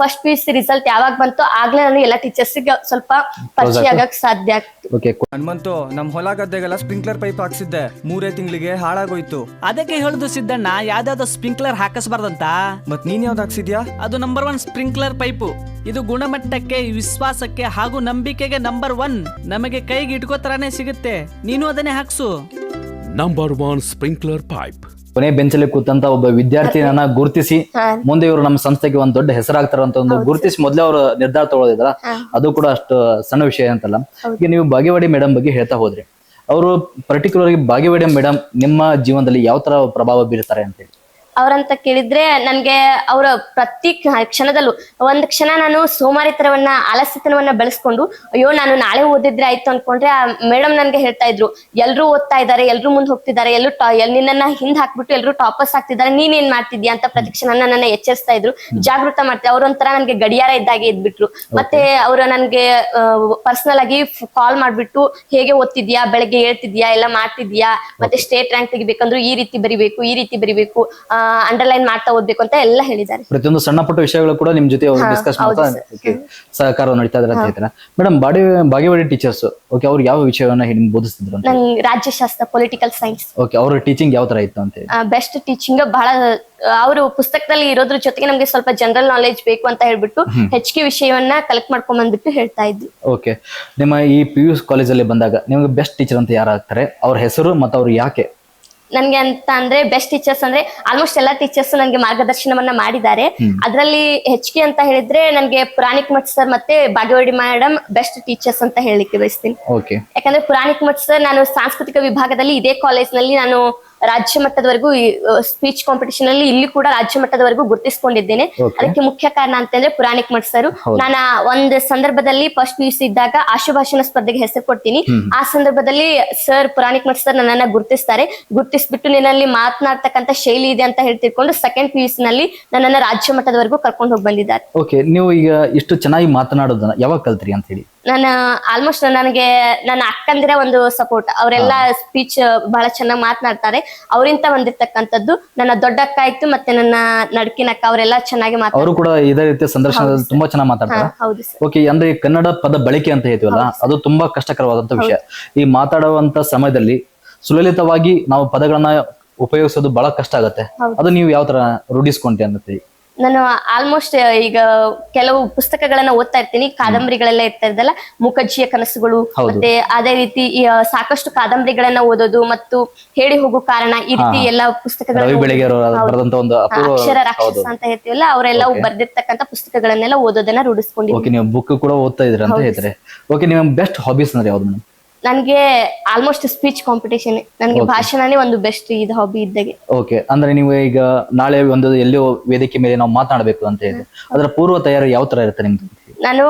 ಫಸ್ಟ್ PUC ರಿಸಲ್ಟ್ ಯಾವಾಗ ಬಂತು ಆಗ್ಲೇ ನಾನು ಎಲ್ಲ ಟೀಚರ್ಸ್ ಸ್ವಲ್ಪ ಪರಿಚಯ ಆಗಕ್ ಸಾಧ್ಯ ಆಗ್ತು. ಹನುಮಂತು, ನಮ್ ಹೊಲ ಗದ್ದೆಗೆಲ್ಲ ಸ್ಪ್ರಿಂಕ್ಲರ್ ಪೈಪ್ ಹಾಕ್ಸಿದ್ದೆ, 3 ತಿಂಗಳಿಗೆ ಹಾಳಾಗೋಯ್ತು. ಅದಕ್ಕೆ ಹೇಳುದು ಸಿದ್ದಣ್ಣ, ಯಾವ್ದಾವ್ದು ಸ್ಪ್ರಿಂಕ್ಲರ್ ಹಾಕಸ್ಬಾರ್ದಂತ. ಮತ್ ನೀನ್ ಯಾವ್ದು ಹಾಕ್ಸಿದ್ಯಾ? ಅದು ನಂಬರ್ 1 ಸ್ಪ್ರಿಂಕ್ಲರ್ ಪೈಪು. ಇದು ಗುಣಮಟ್ಟಕ್ಕೆ, ವಿಶ್ವಾಸಕ್ಕೆ ಹಾಗೂ ನಂಬಿಕೆಗೆ ನಂಬರ್ 1. ನಮಗೆ ಕೈಗೆ ಇಟ್ಕೋತರಾನೇ ಸಿಗುತ್ತೆ. ನೀನು ಅದನ್ನೇ ಹಾಕ್ಸು. Number 1 sprinkler pipe. ಕೊನೆ ಬೆಂಚಲ್ಲಿ ಕೂತಂತ ಒಬ್ಬ ವಿದ್ಯಾರ್ಥಿಯನ್ನ ಗುರುತಿಸಿ ಮುಂದೆ ಇವರು ನಮ್ಮ ಸಂಸ್ಥೆಗೆ ಒಂದು ದೊಡ್ಡ ಹೆಸರಾಗ್ತಾರಂತ ಒಂದು ಗುರುತಿಸಿ ಮೊದಲೇ ಅವರು ನಿರ್ಧಾರ ತಗೊಳ್ಳೋದಿದ್ರ ಅದು ಕೂಡ ಅಷ್ಟು ಸಣ್ಣ ವಿಷಯ ಅಂತಲ್ಲ. ಈಗ ನೀವು ಬಾಗೇವಾಡಿ ಮೇಡಮ್ ಬಗ್ಗೆ ಹೇಳ್ತಾ ಹೋದ್ರಿ, ಅವರು ಪರ್ಟಿಕ್ಯುಲರ್ ಆಗಿ ಬಾಗೇವಾಡಿ ಮೇಡಮ್ ನಿಮ್ಮ ಜೀವನದಲ್ಲಿ ಯಾವ ತರ ಪ್ರಭಾವ ಬೀರ್ತಾರೆ ಅಂತ ಹೇಳಿ? ಅವ್ರಂತ ಕೇಳಿದ್ರೆ ನನ್ಗೆ ಅವರ ಪ್ರತಿ ಕ್ಷಣದಲ್ಲೂ ಒಂದ್ ಕ್ಷಣ ನಾನು ಸೋಮಾರಿತನವನ್ನ ಆಲಸ್ಯತನವನ್ನ ಬೆಳೆಸ್ಕೊಂಡು ಅಯ್ಯೋ ನಾನು ನಾಳೆ ಓದಿದ್ರೆ ಆಯ್ತು ಅನ್ಕೊಂಡ್ರೆ ಆ ಮೇಡಮ್ ನನ್ಗೆ ಹೇಳ್ತಾ ಇದ್ರು, ಎಲ್ರು ಓದ್ತಾ ಇದಾರೆ, ಎಲ್ರು ಮುಂದ್ ಹೋಗ್ತಿದ್ದಾರೆ, ನಿನ್ನನ್ನ ಹಿಂದ್ ಹಾಕ್ಬಿಟ್ಟು ಎಲ್ರು ಟಾಪರ್ಸ್ ಆಗ್ತಿದ್ದಾರೆ, ನೀನ್ ಏನ್ ಮಾಡ್ತಿದ್ಯಾ ಅಂತ ಪ್ರತಿ ಕ್ಷಣ ನನ್ನ ಎಚ್ಚರಿಸ್ತಾ ಇದ್ರು, ಜಾಗೃತ ಮಾಡ್ತಾರೆ. ಅವ್ರೊಂಥರ ನನ್ಗೆ ಗಡಿಯಾರ ಇದ್ದಾಗೆ ಇದ್ಬಿಟ್ರು. ಮತ್ತೆ ಅವ್ರು ನನ್ಗೆ ಪರ್ಸನಲ್ ಆಗಿ ಕಾಲ್ ಮಾಡ್ಬಿಟ್ಟು ಹೇಗೆ ಓದ್ತಿದ್ಯಾ, ಬೆಳಗ್ಗೆ ಹೇಳ್ತಿದ್ಯಾ, ಎಲ್ಲ ಮಾಡ್ತಿದ್ಯಾ, ಮತ್ತೆ ಸ್ಟೇಟ್ ರ್ಯಾಂಕ್ ತೆಗಿಬೇಕಂದ್ರು ಈ ರೀತಿ ಬರಿಬೇಕು, ಅಂಡರ್ಲೈನ್ ಮಾಡ್ತಾ ಓದ್ಬೇಕು ಅಂತ ಎಲ್ಲ ಹೇಳಿದ್ದಾರೆ. ಪ್ರತಿಯೊಂದು ಸಣ್ಣ ಪುಟ್ಟ ವಿಷಯಗಳು ಕೂಡ ನಿಮ್ ಜೊತೆ ಡಿಸ್ಕಸ್ ಮಾಡ್ತಾ ಸಹಕಾರ ನಡೀತಾ ಇದ್ರೆ ಅಂತ ಹೇಳ್ತಾರೆ. ಮೇಡಮ್, ಬಾಗೇವಾಡಿ ಟೀಚರ್ಸ್ ಓಕೆ, ಅವ್ರು ಯಾವ ವಿಷಯವನ್ನ ನಿಮ್ಗೆ ಬೋಧಿಸ್ತಿದ್ರು? ನಂಗೆ ರಾಜ್ಯಶಾಸ್ತ್ರ, ಪೊಲಿಟಿಕಲ್ ಸೈನ್ಸ್. ಓಕೆ, ಅವ್ರ ಟೀಚಿಂಗ್ ಯಾವ ತರ ಇತ್ತು ಅಂತ ಹೇಳಿ? Best teaching. ಬಹಳ ಅವರು ಪುಸ್ತಕದಲ್ಲಿ ಇರೋದ್ರ ಜೊತೆಗೆ ನಮ್ಗೆ ಸ್ವಲ್ಪ ಜನರಲ್ ನಾಲೆಜ್ ಬೇಕು ಅಂತ ಹೇಳ್ಬಿಟ್ಟು ಹೆಚ್ಚಿಗೆ ವಿಷಯವನ್ನ ಕಲೆಕ್ಟ್ ಮಾಡ್ಕೊಂಡ್ ಬಂದ್ಬಿಟ್ಟು ಹೇಳ್ತಾ ಇದ್ವಿ. ಓಕೆ, ನಿಮ್ಮ ಈ PU ಕಾಲೇಜಲ್ಲಿ ಬಂದಾಗ ನಿಮ್ಗೆ ಬೆಸ್ಟ್ ಟೀಚರ್ ಅಂತ ಯಾರು ಆಗ್ತಾರೆ? ಅವ್ರ ಹೆಸರು ಮತ್ತು ಅವ್ರು ಯಾಕೆ? ನನ್ಗೆ ಅಂತ ಅಂದ್ರೆ ಬೆಸ್ಟ್ ಟೀಚರ್ಸ್ ಅಂದ್ರೆ ಆಲ್ಮೋಸ್ಟ್ ಎಲ್ಲಾ ಟೀಚರ್ಸ್ ನನ್ಗೆ ಮಾರ್ಗದರ್ಶನವನ್ನ ಮಾಡಿದ್ದಾರೆ. ಅದ್ರಲ್ಲಿ ಹೆಚ್ಚಿಗೆ ಅಂತ ಹೇಳಿದ್ರೆ ನನ್ಗೆ ಪುರಾಣಿಕ್ ಮಠ್ ಸರ್ ಮತ್ತೆ ಬಾಗೇವಾಡಿ ಮೇಡಮ್ ಬೆಸ್ಟ್ ಟೀಚರ್ಸ್ ಅಂತ ಹೇಳಿಕ್ಕೆ ಬಯಸ್ತೀನಿ. ಯಾಕಂದ್ರೆ ಪುರಾಣಿಕ್ ಮಠ್ ಸರ್ ನಾನು ಸಾಂಸ್ಕೃತಿಕ ವಿಭಾಗದಲ್ಲಿ ಇದೇ ಕಾಲೇಜ್ ನಲ್ಲಿ ನಾನು ರಾಜ್ಯ ಮಟ್ಟದವರೆಗೂ ಸ್ಪೀಚ್ ಕಾಂಪಿಟೇಷನ್ ಅಲ್ಲಿ ಇಲ್ಲಿ ಕೂಡ ರಾಜ್ಯ ಮಟ್ಟದವರೆಗೂ ಗುರುತಿಸಿಕೊಂಡಿದ್ದೇನೆ. ಅದಕ್ಕೆ ಮುಖ್ಯ ಕಾರಣ ಅಂತಂದ್ರೆ ಪುರಾಣಿಕ್ ಮಠ್ ಸರ್. ನಾನು ಒಂದು ಸಂದರ್ಭದಲ್ಲಿ ಫಸ್ಟ್ PUC ಇದ್ದಾಗ ಆಶುಭಾಷಣ ಸ್ಪರ್ಧೆಗೆ ಹೆಸರು ಕೊಡ್ತೀನಿ. ಆ ಸಂದರ್ಭದಲ್ಲಿ ಸರ್ ಪುರಾಣಿಕ್ ಮಠ್ ಸರ್ ನನ್ನನ್ನ ಗುರುತಿಸ್ಬಿಟ್ಟು ನಿನ್ನಲ್ಲಿ ಮಾತನಾಡ್ತಕ್ಕಂಥ ಶೈಲಿ ಇದೆ ಅಂತ ಹೇಳಿ ತಿಳ್ಕೊಂಡು ಸೆಕೆಂಡ್ PUC ನಲ್ಲಿ ನನ್ನನ್ನ ರಾಜ್ಯ ಮಟ್ಟದವರೆಗೂ ಕರ್ಕೊಂಡು ಹೋಗಿ ಬಂದಿದ್ದಾರೆ. ಓಕೆ, ನೀವು ಈಗ ಇಷ್ಟು ಚೆನ್ನಾಗಿ ಮಾತನಾಡೋದನ್ನ ಯಾವಾಗ ಕಲ್ತ್ರಿ ಅಂತ ಹೇಳಿ? ನಾನು ಆಲ್ಮೋಸ್ಟ್ ನನಗೆ ನನ್ನ ಅಕ್ಕಂದಿರ ಒಂದು ಸಪೋರ್ಟ್, ಅವರೆಲ್ಲ ಸ್ಪೀಚ್ ಬಹಳ ಚೆನ್ನಾಗಿ ಮಾತನಾಡ್ತಾರೆ, ಅವರಿಂದ ಬಂದಿರ್ತಕ್ಕಂಥದ್ದು. ನನ್ನ ದೊಡ್ಡ ಅಕ್ಕ ಆಯ್ತು ಮತ್ತೆ ನನ್ನ ನಡ್ಕಿನ ಅಕ್ಕ, ಅವರೆಲ್ಲ ಚೆನ್ನಾಗಿ ಮಾತಾಡ್ತಾರೆ. ಅವರು ಕೂಡ ಇದೇ ರೀತಿ ಸಂದರ್ಶನದಲ್ಲಿ ತುಂಬಾ ಚೆನ್ನಾಗಿ ಮಾತಾಡ್ತಾರೆ. ಹೌದು ಸರ್. ಓಕೆ, ಅಂದ್ರೆ ಈ ಕನ್ನಡ ಪದ ಬಳಕೆ ಅಂತ ಹೇಳ್ತೀವಲ್ಲ, ಅದು ತುಂಬಾ ಕಷ್ಟಕರವಾದಂತ ವಿಷಯ. ಈ ಮಾತಾಡುವಂತ ಸಮಯದಲ್ಲಿ ಸುಲಲಿತವಾಗಿ ನಾವು ಪದಗಳನ್ನ ಉಪಯೋಗಿಸೋದು ಬಹಳ ಕಷ್ಟ ಆಗತ್ತೆ. ಅದು ನೀವು ಯಾವ ತರ ರೂಢಿಸ್ಕೊಂಡೆ ಅನ್ನತ್ತೆ? ನಾನು ಆಲ್ಮೋಸ್ಟ್ ಈಗ ಕೆಲವು ಪುಸ್ತಕಗಳನ್ನ ಓದ್ತಾ ಇರ್ತೀನಿ, ಕಾದಂಬರಿಗಳೆಲ್ಲ ಇರ್ತಾ ಇದ್ದಲ್ಲ, ಮುಖರ್ಜಿಯ ಕನಸುಗಳು, ಮತ್ತೆ ಅದೇ ರೀತಿ ಸಾಕಷ್ಟು ಕಾದಂಬರಿಗಳನ್ನ ಓದೋದು ಮತ್ತು ಹೇಳಿ ಹೋಗೋ ಕಾರಣ, ಈ ರೀತಿ ಎಲ್ಲ ಪುಸ್ತಕಗಳನ್ನ ಅಕ್ಷರ ರಾಕ್ಷಸ ಅಂತ ಹೇಳ್ತೀವಲ್ಲ, ಅವರೆಲ್ಲ ಬರ್ದಿರ್ತಕ್ಕಂಥ ಪುಸ್ತಕಗಳನ್ನೆಲ್ಲ ಓದೋದನ್ನ ರೂಢಿಸ್ಕೊಂಡಿದ್ದೀನಿ. ನೀವು ಬುಕ್ ಕೂಡ ಓದ್ತಾ ಇದ್ರಿ ಅಂತ ಹೇಳ್ತಾರೆ. ಓಕೆ, ನಿಮ್ಮ ಬೆಸ್ಟ್ ಹಾಬೀಸ್ ಅಂದ್ರೆ ಯಾವ್ದು ಮೇಡಮ್? ನನ್ಗೆ ಆಲ್ಮೋಸ್ಟ್ ಸ್ಪೀಚ್ ಕಾಂಪಿಟೇಷನ್, ನನ್ಗೆ ಭಾಷಣನೇ ಒಂದು ಬೆಸ್ಟ್ ಇದು ಹಾಬಿ ಇದ್ದಾಗೆ. ಓಕೆ, ಅಂದ್ರೆ ನೀವು ಈಗ ನಾಳೆ ಒಂದು ಎಲ್ಲಿಯೋ ವೇದಿಕೆ ಮೇಲೆ ನಾವು ಮಾತನಾಡಬೇಕು ಅಂತ ಹೇಳಿ, ಅದರ ಪೂರ್ವ ತಯಾರಿ ಯಾವ ತರ ಇರುತ್ತೆ ನಿಮ್ದು?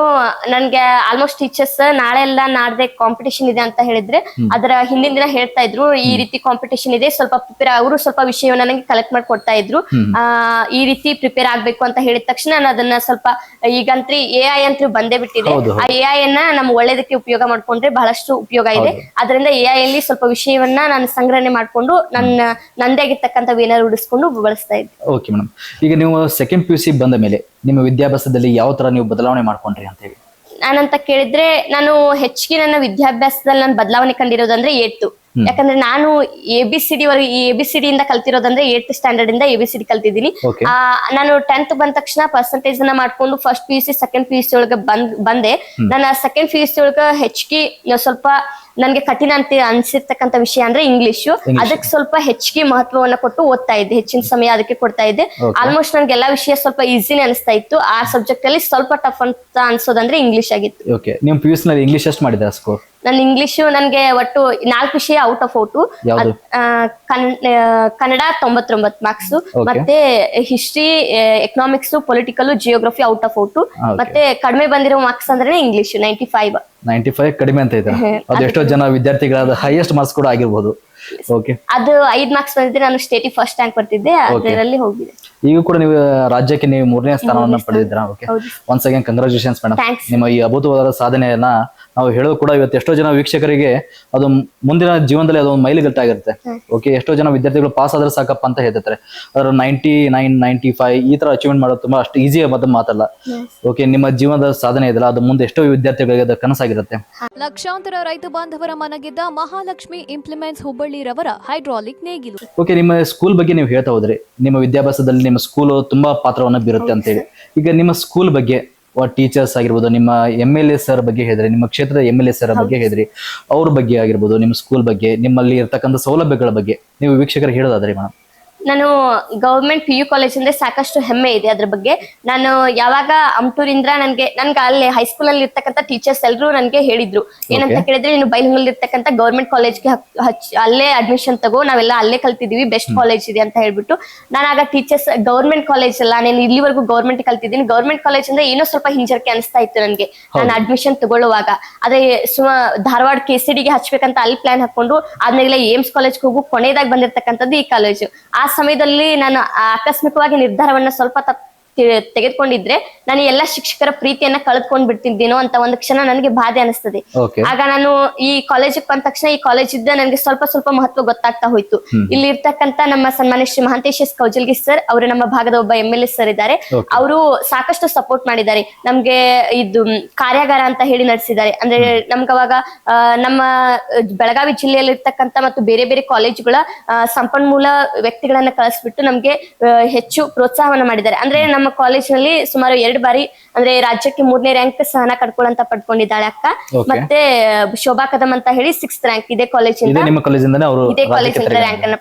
ನನ್ಗೆ ಆಲ್ಮೋಸ್ಟ್ ಟೀಚರ್ಸ್ ನಾಳೆ ಎಲ್ಲ ನಾಡ್ದೆ ಕಾಂಪಿಟೇಷನ್ ಇದೆ ಅಂತ ಹೇಳಿದ್ರೆ ಅದರ ಹಿಂದಿನ ದಿನ ಹೇಳ್ತಾ ಇದ್ರು, ಈ ರೀತಿ ಕಾಂಪಿಟೇಷನ್ ಇದೆ, ಸ್ವಲ್ಪ ಪ್ರಿಪೇರ್. ಅವರು ಸ್ವಲ್ಪ ವಿಷಯವನ್ನ ನನಗೆ ಕಲೆಕ್ಟ್ ಮಾಡಿ ಕೊಡ್ತಾ ಇದ್ರು, ಈ ರೀತಿ ಪ್ರಿಪೇರ್ ಆಗ್ಬೇಕು ಅಂತ ಹೇಳಿದ ತಕ್ಷಣ ನಾನು ಅದನ್ನ ಸ್ವಲ್ಪ, ಈಗಂತ್ರಿ AI ಅಂತೂ ಬಂದೇ ಬಿಟ್ಟಿದೆ, ಆ AI ಅನ್ನ ನಮ್ಮ ಒಳ್ಳೇದಕ್ಕೆ ಉಪಯೋಗ ಮಾಡ್ಕೊಂಡ್ರೆ ಬಹಳಷ್ಟು ಉಪಯೋಗ ಇದೆ. ಅದರಿಂದ AI ಅಲ್ಲಿ ಸ್ವಲ್ಪ ವಿಷಯವನ್ನ ನಾನು ಸಂಗ್ರಹಣೆ ಮಾಡ್ಕೊಂಡು ನಂದೇ ಆಗಿರ್ತಕ್ಕಂಥ ಏನಾದ್ರು ರೂಢಿಸ್ಕೊಂಡು ಬಳಸ್ತಾ ಇದ್ದೆ. ಓಕೆ ಮೇಡಮ್, ಈಗ ನೀವು ಸೆಕೆಂಡ್ PUC ಬಂದ ಮೇಲೆ ನಿಮ್ಮ ವಿದ್ಯಾಭ್ಯಾಸದಲ್ಲಿ ಯಾವ ತರ ನೀವು ಬದಲಾವಣೆ ಮಾಡ್ಕೊಂಡ್ರಿ ಅಂತ ಹೇಳಿ? ನಾನಂತ ಕೇಳಿದ್ರೆ ನಾನು ಹೆಚ್ಚಿಗೆ ನನ್ನ ವಿದ್ಯಾಭ್ಯಾಸದಲ್ಲಿ ನಾನು ಬದಲಾವಣೆ ಕಂಡಿರೋದಂದ್ರೆ 8th. ಯಾಕಂದ್ರೆ ನಾನು ABCD ABCD ಇಂದ ಕಲ್ತಿರೋದಂದ್ರೆ 8th ಸ್ಟ್ಯಾಂಡರ್ಡ್ ಇಂದ ABCD ಕಲ್ತಿದ್ದೀನಿ. ನಾನು 10th ಬಂದ ತಕ್ಷಣ ಪರ್ಸೆಂಟೇಜ್ ಅನ್ನ ಮಾಡ್ಕೊಂಡು ಫಸ್ಟ್ PUC ಸೆಕೆಂಡ್ PUC ಒಳಗೆ ಬಂದೆ. ನನ್ನ ಸೆಕೆಂಡ್ PUC ಒಳಗ ಹೆಚ್ಚಿಗೆ ಸ್ವಲ್ಪ ನನ್ಗೆ ಕಠಿಣ ಅಂತ ಅನ್ಸಿರ್ತಕ್ಕಂಥ ವಿಷಯ ಅಂದ್ರೆ ಇಂಗ್ಲಿಷು. ಅದಕ್ಕೆ ಸ್ವಲ್ಪ ಹೆಚ್ಚಿಗೆ ಮಹತ್ವವನ್ನ ಕೊಟ್ಟು ಓದ್ತಾ ಇದ್ದೆ, ಹೆಚ್ಚಿನ ಸಮಯ ಅದಕ್ಕೆ ಕೊಡ್ತಾ ಇದ್ದೆ. ಆಲ್ಮೋಸ್ಟ್ ನನ್ಗೆ ಎಲ್ಲಾ ವಿಷಯ ಸ್ವಲ್ಪ ಈಸಿನೇ ಅನಿಸ್ತಾ ಇತ್ತು. ಆ ಸಬ್ಜೆಕ್ಟ್ ಅಲ್ಲಿ ಸ್ವಲ್ಪ ಟಫ್ ಅಂತ ಅನ್ಸೋದಂದ್ರೆ ಇಂಗ್ಲಿಷ್ ಆಗಿತ್ತು. ಓಕೆ, ನೀವು PUC ನಲ್ಲಿ ಇಂಗ್ಲಿಷ್ ಎಷ್ಟು ಮಾಡಿದ್ದೀರಾ ಸ್ಕೋರ್? ನನ್ನ ಇಂಗ್ಲಿಷು ನನ್ಗೆ ಒಟ್ಟು 4 ವಿಷಯ ಔಟ್ ಆಫ್ 4. ಕನ್ನಡ 99 ಮಾರ್ಕ್ಸ್, ಮತ್ತೆ history, economics, political, geography out of 4. ಮತ್ತೆ ಕಡಿಮೆ ಬಂದಿರೋ ಮಾರ್ಕ್ಸ್ ಅಂದ್ರೆ ಇಂಗ್ಲಿಷ್ 95 ಕಡಿಮೆ ಅಂತ ಇದೆ. ಅದು ಎಷ್ಟೋ ಜನ ವಿದ್ಯಾರ್ಥಿಗಳಾದ ಹೈಯೆಸ್ಟ್ ಮಾರ್ಕ್ಸ್ ಕೂಡ ಆಗಿರ್ಬೋದು. ಓಕೆ, ಅದು 5 ಮಾರ್ಕ್ಸ್ ಬಂದಿದ್ರೆ ನಾನು ಸ್ಟೇಟಿಗೆ ಫಸ್ಟ್ ರ್ಯಾಂಕ್ ಬರ್ತಿದ್ದೆ, ಅದರಲ್ಲಿ ಹೋಗಿದೆ. ಈಗ ಕೂಡ ನೀವು ರಾಜ್ಯಕ್ಕೆ ನೀವು 3ನೇ ಸ್ಥಾನವನ್ನು ಪಡೆದಿದ್ದೀರಾ. Okay, once again congratulations madam. ನಿಮ್ಮ ಈ ಅದ್ಭುತವಾದ ಸಾಧನೆಯನ್ನ ನಾವು ಹೇಳೋದು ಕೂಡ ಇವತ್ತು ಎಷ್ಟೋ ಜನ ವೀಕ್ಷಕರಿಗೆ ಅದು ಮುಂದಿನ ಜೀವನದಲ್ಲಿ ಅದೊಂದು ಮೈಲಿಗಟ್ಟಾಗಿರುತ್ತೆ. ಓಕೆ, ಎಷ್ಟೋ ಜನ ವಿದ್ಯಾರ್ಥಿಗಳು ಪಾಸ್ ಆದ್ರೆ ಸಾಕಪ್ಪ ಅಂತ ಹೇಳ್ತಾರೆ. ಅದರ 99, 95 ಈ ತರ ಅಚೀವ್ಮೆಂಟ್ ಮಾಡೋದು ತುಂಬಾ ಅಷ್ಟು ಈಸಿ ಮಾತಲ್ಲ. ಓಕೆ, ನಿಮ್ಮ ಜೀವನದ ಸಾಧನೆ ಇದೆಲ್ಲ ಅದು ಮುಂದೆ ಎಷ್ಟೋ ವಿದ್ಯಾರ್ಥಿಗಳಿಗೆ ಅದು ಕನಸಾಗಿರುತ್ತೆ. ಲಕ್ಷಾಂತರ ರೈತ ಬಾಂಧವರ ಮನಗೆದ್ದ ಮಹಾಲಕ್ಷ್ಮಿ ಇಂಪ್ಲಿಮೆಂಟ್ಸ್ ಹುಬ್ಬಳ್ಳಿ ರವರ ಹೈಡ್ರಾಲಿಕ್ ನೇಗಿಲು. ಓಕೆ, ನಿಮ್ಮ ಸ್ಕೂಲ್ ಬಗ್ಗೆ ನೀವು ಹೇಳ್ತಾ ಹೋದ್ರಿ, ನಿಮ್ಮ ವಿದ್ಯಾಭ್ಯಾಸದಲ್ಲಿ ನಿಮ್ಮ ಸ್ಕೂಲ್ ತುಂಬಾ ಪಾತ್ರವನ್ನ ಬೀರುತ್ತೆ ಅಂತ ಹೇಳಿ. ಈಗ ನಿಮ್ಮ ಸ್ಕೂಲ್ ಬಗ್ಗೆ ಟೀಚರ್ಸ್ ಆಗಿರ್ಬೋದು, ನಿಮ್ಮ MLA ಸರ್ ಬಗ್ಗೆ ಹೇಳಿದ್ರಿ, ನಿಮ್ಮ ಕ್ಷೇತ್ರದ MLA ಸರ್ ಬಗ್ಗೆ ಹೇಳಿದ್ರಿ, ಅವ್ರ ಬಗ್ಗೆ ಆಗಿರ್ಬೋದು, ನಿಮ್ಮ ಸ್ಕೂಲ್ ಬಗ್ಗೆ, ನಿಮ್ಮಲ್ಲಿ ಇರ್ತಕ್ಕಂಥ ಸೌಲಭ್ಯಗಳ ಬಗ್ಗೆ ನೀವು ವೀಕ್ಷಕರಿಗೆ ಹೇಳೋದಾದ್ರಿ ಮೇಡಮ್? ನಾನು ಗವರ್ಮೆಂಟ್ PU ಕಾಲೇಜ್ ಅಂದ್ರೆ ಸಾಕಷ್ಟು ಹೆಮ್ಮೆ ಇದೆ ಅದ್ರ ಬಗ್ಗೆ. ನಾನು ಯಾವಾಗ ಅಮ್ಟೂರಿಂದ ನನ್ಗೆ ಅಲ್ಲಿ ಹೈಸ್ಕೂಲ್ ಅಲ್ಲಿ ಇರ್ತಕ್ಕಂಥ ಟೀಚರ್ಸ್ ಎಲ್ಲರೂ ನನ್ಗೆ ಹೇಳಿದ್ರು ಏನಂತ ಕೇಳಿದ್ರೆ, ನೀನು ಬೈಲಹೊಂಗಲಲ್ಲಿ ಇರ್ತಕ್ಕಂಥ ಗವರ್ಮೆಂಟ್ ಕಾಲೇಜ್ಗೆ ಅಲ್ಲೇ ಅಡ್ಮಿಷನ್ ತಗೋ, ನಾವೆಲ್ಲ ಅಲ್ಲೇ ಕಲ್ತಿದೀವಿ, ಬೆಸ್ಟ್ ಕಾಲೇಜ್ ಇದೆ ಅಂತ ಹೇಳ್ಬಿಟ್ಟು. ನಾನು ಆಗ ಟೀಚರ್ಸ್ ಗವರ್ಮೆಂಟ್ ಕಾಲೇಜ್ ಅಲ್ಲ, ನಾನು ಇಲ್ಲಿವರೆಗೂ ಗವರ್ಮೆಂಟ್ ಕಲ್ತಿದ್ದೀನಿ, ಗವರ್ಮೆಂಟ್ ಕಾಲೇಜ್ ಅಂದ್ರೆ ಏನೋ ಸ್ವಲ್ಪ ಹಿಂಜರಿಕೆ ಅನಿಸ್ತಾ ಇತ್ತು ನನ್ಗೆ ನಾನು ಅಡ್ಮಿಷನ್ ತಗೊಳ್ಳುವಾಗ. ಅದೇ ಧಾರವಾಡ KCD ಗೆ ಹಚ್ಬೇಕಂತ ಅಲ್ಲಿ ಪ್ಲಾನ್ ಹಾಕೊಂಡು ಆದ್ಮೇಲೆ ಏಮ್ಸ್ ಕಾಲೇಜ್ ಹೋಗು ಕೊನೆಯದಾಗಿ ಬಂದಿರತಕ್ಕಂಥದ್ದು ಈ ಕಾಲೇಜು. ಆ ಸಮಯದಲ್ಲಿ ನಾನು ಆಕಸ್ಮಿಕವಾಗಿ ನಿರ್ಧಾರವನ್ನ ಸ್ವಲ್ಪ ತೆಗೆದುಕೊಂಡಿದ್ರೆ ನಾನು ಎಲ್ಲ ಶಿಕ್ಷಕರ ಪ್ರೀತಿಯನ್ನ ಕಳೆದುಕೊಂಡ್ ಬಿಡ್ತಿದ್ದೀನೋ ಅಂತ ಒಂದು ಕ್ಷಣ ನನಗೆ ಬಾಧೆ ಅನಿಸ್ತದೆ. ಆಗ ನಾನು ಈ ಕಾಲೇಜಿಗೆ ಬಂದ ತಕ್ಷಣ ಈ ಕಾಲೇಜಿದ್ದ ನನಗೆ ಸ್ವಲ್ಪ ಮಹತ್ವ ಗೊತ್ತಾಗ್ತಾ ಹೋಯ್ತು. ಇಲ್ಲಿ ಇರ್ತಕ್ಕಂತ ನಮ್ಮ ಸನ್ಮಾನ್ಯ ಶ್ರೀ ಮಹಾಂತೇಶ್ ಎಸ್ ಕೌಜಲ್ಗಿ ಸರ್, ಅವರು ನಮ್ಮ ಭಾಗದ ಒಬ್ಬ MLA ಸರ್ ಇದ್ದಾರೆ. ಅವರು ಸಾಕಷ್ಟು ಸಪೋರ್ಟ್ ಮಾಡಿದ್ದಾರೆ ನಮ್ಗೆ. ಇದು ಕಾರ್ಯಾಗಾರ ಅಂತ ಹೇಳಿ ನಡೆಸಿದ್ದಾರೆ. ಅಂದ್ರೆ ನಮ್ಗವಾಗ ನಮ್ಮ ಬೆಳಗಾವಿ ಜಿಲ್ಲೆಯಲ್ಲಿ ಇರ್ತಕ್ಕಂತ ಮತ್ತು ಬೇರೆ ಬೇರೆ ಕಾಲೇಜುಗಳ ಸಂಪನ್ಮೂಲ ವ್ಯಕ್ತಿಗಳನ್ನ ಕಳಿಸ್ಬಿಟ್ಟು ನಮ್ಗೆ ಹೆಚ್ಚು ಪ್ರೋತ್ಸಾಹವನ್ನ ಮಾಡಿದ್ದಾರೆ. ಅಂದ್ರೆ ನಮ್ಮ ಕಾಲೇಜಿನಲ್ಲಿ ಸುಮಾರು 2 ಬಾರಿ ಅಂದ್ರೆ ರಾಜ್ಯಕ್ಕೆ 3ನೇ ರ್ಯಾಂಕ್ ಸಹನ ಕಡ್ಕೊಳ್ಳಂತ ಪಡ್ಕೊಂಡಿದ್ದಾಳೆ ಅಕ್ಕ. ಮತ್ತೆ ಶೋಭಾ ಕದಂ ಅಂತ ಹೇಳಿ 6th ರ್ಯಾಂಕ್ ಇದೇ ಕಾಲೇಜಿಂದ ರ್ಯಾಂಕ್ ಅನ್ನ.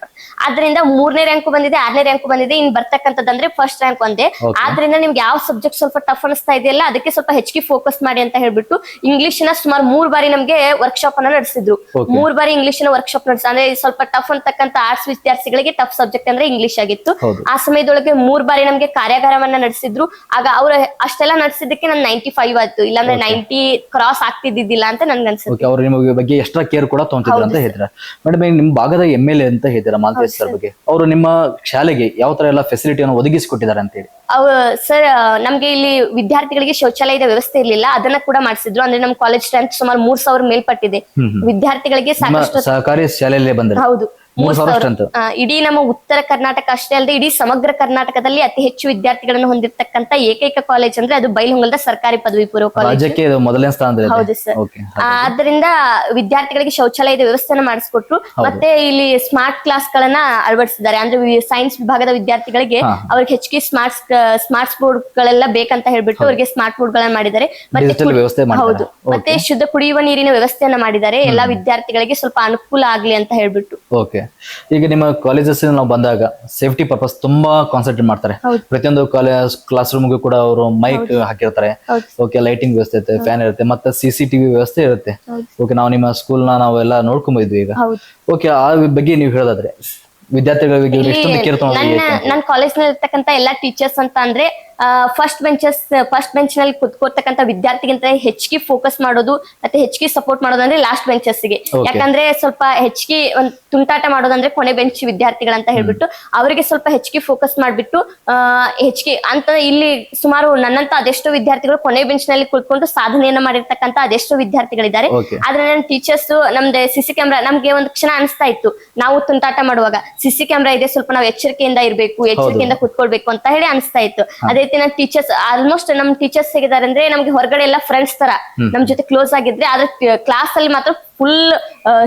ಆದ್ರಿಂದ 3ನೇ ರ್ಯಾಂಕ್ ಬಂದಿದೆ, 6ನೇ ರ್ಯಾಂಕ್ ಬಂದಿದೆ. ಇನ್ ಬರ್ತಕ್ಕಂಥದ್ದಂದ್ರೆ ಫಸ್ಟ್ ರ್ಯಾಂಕ್ ಒಂದೇ. ಆದ್ರಿಂದ ನಿಮ್ಗೆ ಯಾವ ಸಬ್ಜೆಕ್ಟ್ ಸ್ವಲ್ಪ ಟಫ್ ಅನಿಸ್ತಾ ಇದೆಯಲ್ಲ ಅದಕ್ಕೆ ಸ್ವಲ್ಪ ಹೆಚ್ಚಿಗೆ ಫೋಕಸ್ ಮಾಡಿ ಅಂತ ಹೇಳ್ಬಿಟ್ಟು ಇಂಗ್ಲಿಷಿನ ಸುಮಾರು 3 ಬಾರಿ ನಮ್ಗೆ ವರ್ಕ್ಶಾಪ್ ಅನ್ನ ನಡೆಸಿದ್ರು. 3 ಬಾರಿ ಇಂಗ್ಲಿಷಿನ ವರ್ಕ್ಶಾಪ್ ನಡೆಸ ಅಂದ್ರೆ ಸ್ವಲ್ಪ ಟಫ್ ಅಂತಕ್ಕಂಥ ಆರ್ಟ್ಸ್ ವಿದ್ಯಾರ್ಥಿಗಳಿಗೆ ಟಫ್ ಸಬ್ಜೆಕ್ಟ್ ಅಂದ್ರೆ ಇಂಗ್ಲಿಷ್ ಆಗಿತ್ತು. ಆ ಸಮಯದೊಳಗೆ 3 ಬಾರಿ ನಮ್ಗೆ ಕಾರ್ಯಾಗಾರವನ್ನ ನಡೆಸಿದ್ರು. ಆಗ ಅವ್ರು ಅಷ್ಟೆಲ್ಲ ನಡೆಸಿದ್ದಕ್ಕೆ ನನ್ 95 ಆಯ್ತು, ಇಲ್ಲಾಂದ್ರೆ 90 ಕ್ರಾಸ್ ಆಗ್ತಿದ್ದಿದ್ದಿಲ್ಲ ಅಂತ ನನ್ಗೆ ಅನ್ಸುತ್ತೆ. ಅವ್ರು ನಿಮ್ಮ ಬಗ್ಗೆ ಎಕ್ಸ್ಟ್ರಾ ಕೇರ್ ಕೂಡ ತಗೊಂತಿದ್ರು ಅಂತ ಹೇಳ್ತಾರೆ. ಮೇಡಮ್, ನಿಮ್ ಭಾಗದ MLA ಅಂತ ಹೇಳ್ತೀರಾ ಮಹಾಂತೇಶ್ ಸರ್ ಬಗ್ಗೆ, ಅವರು ನಿಮ್ಮ ಶಾಲೆಗೆ ಯಾವ ತರ ಎಲ್ಲ ಫೆಸಿಲಿಟಿಯನ್ನು ಒದಗಿಸಿಕೊಟ್ಟಿದ್ದಾರೆ ಅಂತ ಹೇಳಿ? ಸರ್, ನಮ್ಗೆ ಇಲ್ಲಿ ವಿದ್ಯಾರ್ಥಿಗಳಿಗೆ ಶೌಚಾಲಯದ ವ್ಯವಸ್ಥೆ ಇರ್ಲಿಲ್ಲ, ಅದನ್ನ ಕೂಡ ಮಾಡಿಸಿದ್ರು. ಅಂದ್ರೆ ನಮ್ ಕಾಲೇಜ್ ಸ್ಟ್ರೆಂತ್ ಸುಮಾರು 3000 ಮೇಲ್ಪಟ್ಟಿದೆ. ವಿದ್ಯಾರ್ಥಿಗಳಿಗೆ ಸಾಕಷ್ಟು ಸಹಕಾರಿ ಶಾಲೆಯಲ್ಲೇ ಬಂದ್ರೆ ಹೌದು 3000. ಇಡೀ ನಮ್ಮ ಉತ್ತರ ಕರ್ನಾಟಕ ಅಷ್ಟೇ ಅಲ್ಲದೆ ಇಡೀ ಸಮಗ್ರ ಕರ್ನಾಟಕದಲ್ಲಿ ಅತಿ ಹೆಚ್ಚು ವಿದ್ಯಾರ್ಥಿಗಳನ್ನು ಹೊಂದಿರತಕ್ಕಂತ ಏಕೈಕ ಕಾಲೇಜ್ ಅಂದ್ರೆ ಅದು ಬೈಲಹೊಂಗಲದ ಸರ್ಕಾರಿ ಪದವಿ ಪೂರ್ವ ಕಾಲೇಜ್. ಮೊದಲನೇ ಸ್ಥಾನ. ಹೌದು ಸರ್. ಆದ್ದರಿಂದ ವಿದ್ಯಾರ್ಥಿಗಳಿಗೆ ಶೌಚಾಲಯದ ವ್ಯವಸ್ಥೆನ ಮಾಡಿಸ್ಕೊಟ್ರು. ಮತ್ತೆ ಇಲ್ಲಿ ಸ್ಮಾರ್ಟ್ ಕ್ಲಾಸ್ ಗಳನ್ನ ಅಳವಡಿಸಿದ್ದಾರೆ. ಅಂದ್ರೆ ಸೈನ್ಸ್ ವಿಭಾಗದ ವಿದ್ಯಾರ್ಥಿಗಳಿಗೆ ಅವ್ರಿಗೆ ಹೆಚ್ಚಿಗೆ ಸ್ಮಾರ್ಟ್ ಬೋರ್ಡ್ ಗಳೆಲ್ಲ ಬೇಕಂತ ಹೇಳ್ಬಿಟ್ಟು ಅವ್ರಿಗೆ ಸ್ಮಾರ್ಟ್ ಬೋರ್ಡ್ ಗಳನ್ನ ಮಾಡಿದ್ದಾರೆ. ಹೌದು, ಮತ್ತೆ ಶುದ್ಧ ಕುಡಿಯುವ ನೀರಿನ ವ್ಯವಸ್ಥೆಯನ್ನ ಮಾಡಿದ್ದಾರೆ ಎಲ್ಲಾ ವಿದ್ಯಾರ್ಥಿಗಳಿಗೆ ಸ್ವಲ್ಪ ಅನುಕೂಲ ಆಗ್ಲಿ ಅಂತ ಹೇಳ್ಬಿಟ್ಟು. ಈಗ ನಿಮ್ಮ ಕಾಲೇಜಸ್ ನಾವು ಬಂದಾಗ ಸೇಫ್ಟಿ ಪರ್ಪಸ್ ತುಂಬಾ ಕಾನ್ಸಂಟ್ರೇಟ್ ಮಾಡ್ತಾರೆ. ಪ್ರತಿಯೊಂದು ಕ್ಲಾಸ್ ರೂಮ್ಗೂ ಕೂಡ ಅವರು ಮೈಕ್ ಹಾಕಿರ್ತಾರೆ. ಲೈಟಿಂಗ್ ವ್ಯವಸ್ಥೆ ಇರುತ್ತೆ, ಫ್ಯಾನ್ ಇರುತ್ತೆ, ಮತ್ತೆ CCTV ವ್ಯವಸ್ಥೆ ಇರುತ್ತೆ. ನಾವು ನಿಮ್ಮ ಸ್ಕೂಲ್ ನಾವೆಲ್ಲ ನೋಡ್ಕೊಂಡ್ಬಂದಿದ್ವಿ ಈಗ. ಆ ಬಗ್ಗೆ ನೀವು ಹೇಳೋದಾದ್ರೆ ವಿದ್ಯಾರ್ಥಿಗಳಿಗೆ ನನ್ನ ಕಾಲೇಜ್ ನಲ್ಲಿ ಇರ್ತಕ್ಕಂತ ಎಲ್ಲಾ ಟೀಚರ್ಸ್ ಅಂತ ಅಂದ್ರೆ ಫಸ್ಟ್ ಬೆಂಚ್ ನಲ್ಲಿ ಕುತ್ಕೋತಕ್ಕಂತ ವಿದ್ಯಾರ್ಥಿಗಿಂತ ಹೆಚ್ಚಿಗೆ ಫೋಕಸ್ ಮಾಡೋದು ಮತ್ತೆ ಹೆಚ್ಚಿಗೆ ಸಪೋರ್ಟ್ ಮಾಡೋದು ಅಂದ್ರೆ ಲಾಸ್ಟ್ ಬೆಂಚಸ್ ಗೆ. ಯಾಕಂದ್ರೆ ಸ್ವಲ್ಪ ಹೆಚ್ಚಿಗೆ ಒಂದ್ ತುಂಟಾಟ ಮಾಡೋದಂದ್ರೆ ಕೊನೆ ಬೆಂಚ್ ವಿದ್ಯಾರ್ಥಿಗಳಂತ ಹೇಳ್ಬಿಟ್ಟು ಅವರಿಗೆ ಸ್ವಲ್ಪ ಹೆಚ್ಚಿಗೆ ಫೋಕಸ್ ಮಾಡ್ಬಿಟ್ಟು ಹೆಚ್ಚಿಗೆ ಅಂತ ಇಲ್ಲಿ ಸುಮಾರು ನನ್ನಂತ ಅದೆಷ್ಟೋ ವಿದ್ಯಾರ್ಥಿಗಳು ಕೊನೆ ಬೆಂಚ್ ನಲ್ಲಿ ಕುತ್ಕೊಂಡು ಸಾಧನೆಯನ್ನ ಮಾಡಿರ್ತಕ್ಕಂತ ಅದೆಷ್ಟೋ ವಿದ್ಯಾರ್ಥಿಗಳಿದ್ದಾರೆ. ಆದ್ರೆ ನನ್ನ ಟೀಚರ್ಸ್ ನಮ್ದು CC ಕ್ಯಾಮ್ರಾ ನಮ್ಗೆ ಒಂದ್ ಕ್ಷಣ ಅನಿಸ್ತಾ ಇತ್ತು, ನಾವು ತುಂಟಾಟ ಮಾಡುವಾಗ CC ಕ್ಯಾಮ್ರಾ ಇದೆ, ಸ್ವಲ್ಪ ನಾವು ಎಚ್ಚರಿಕೆಯಿಂದ ಇರ್ಬೇಕು, ಎಚ್ಚರಿಕೆಯಿಂದ ಕುತ್ಕೊಳ್ಬೇಕು ಅಂತ ಹೇಳಿ ಅನಿಸ್ತಾ ಇತ್ತು. ಅದೇ ರೀತಿ ನನ್ನ ಟೀಚರ್ಸ್ ಆಲ್ಮೋಸ್ಟ್ ನಮ್ ಟೀಚರ್ಸ್ ಹೇಗಿದ್ದಾರೆ ಅಂದ್ರೆ ನಮ್ಗೆ ಹೊರಗಡೆ ಎಲ್ಲ ಫ್ರೆಂಡ್ಸ್ ತರ ನಮ್ ಜೊತೆ ಕ್ಲೋಸ್ ಆಗಿದ್ರೆ, ಆದ್ರೆ ಕ್ಲಾಸ್ ಅಲ್ಲಿ ಮಾತ್ರ ಫುಲ್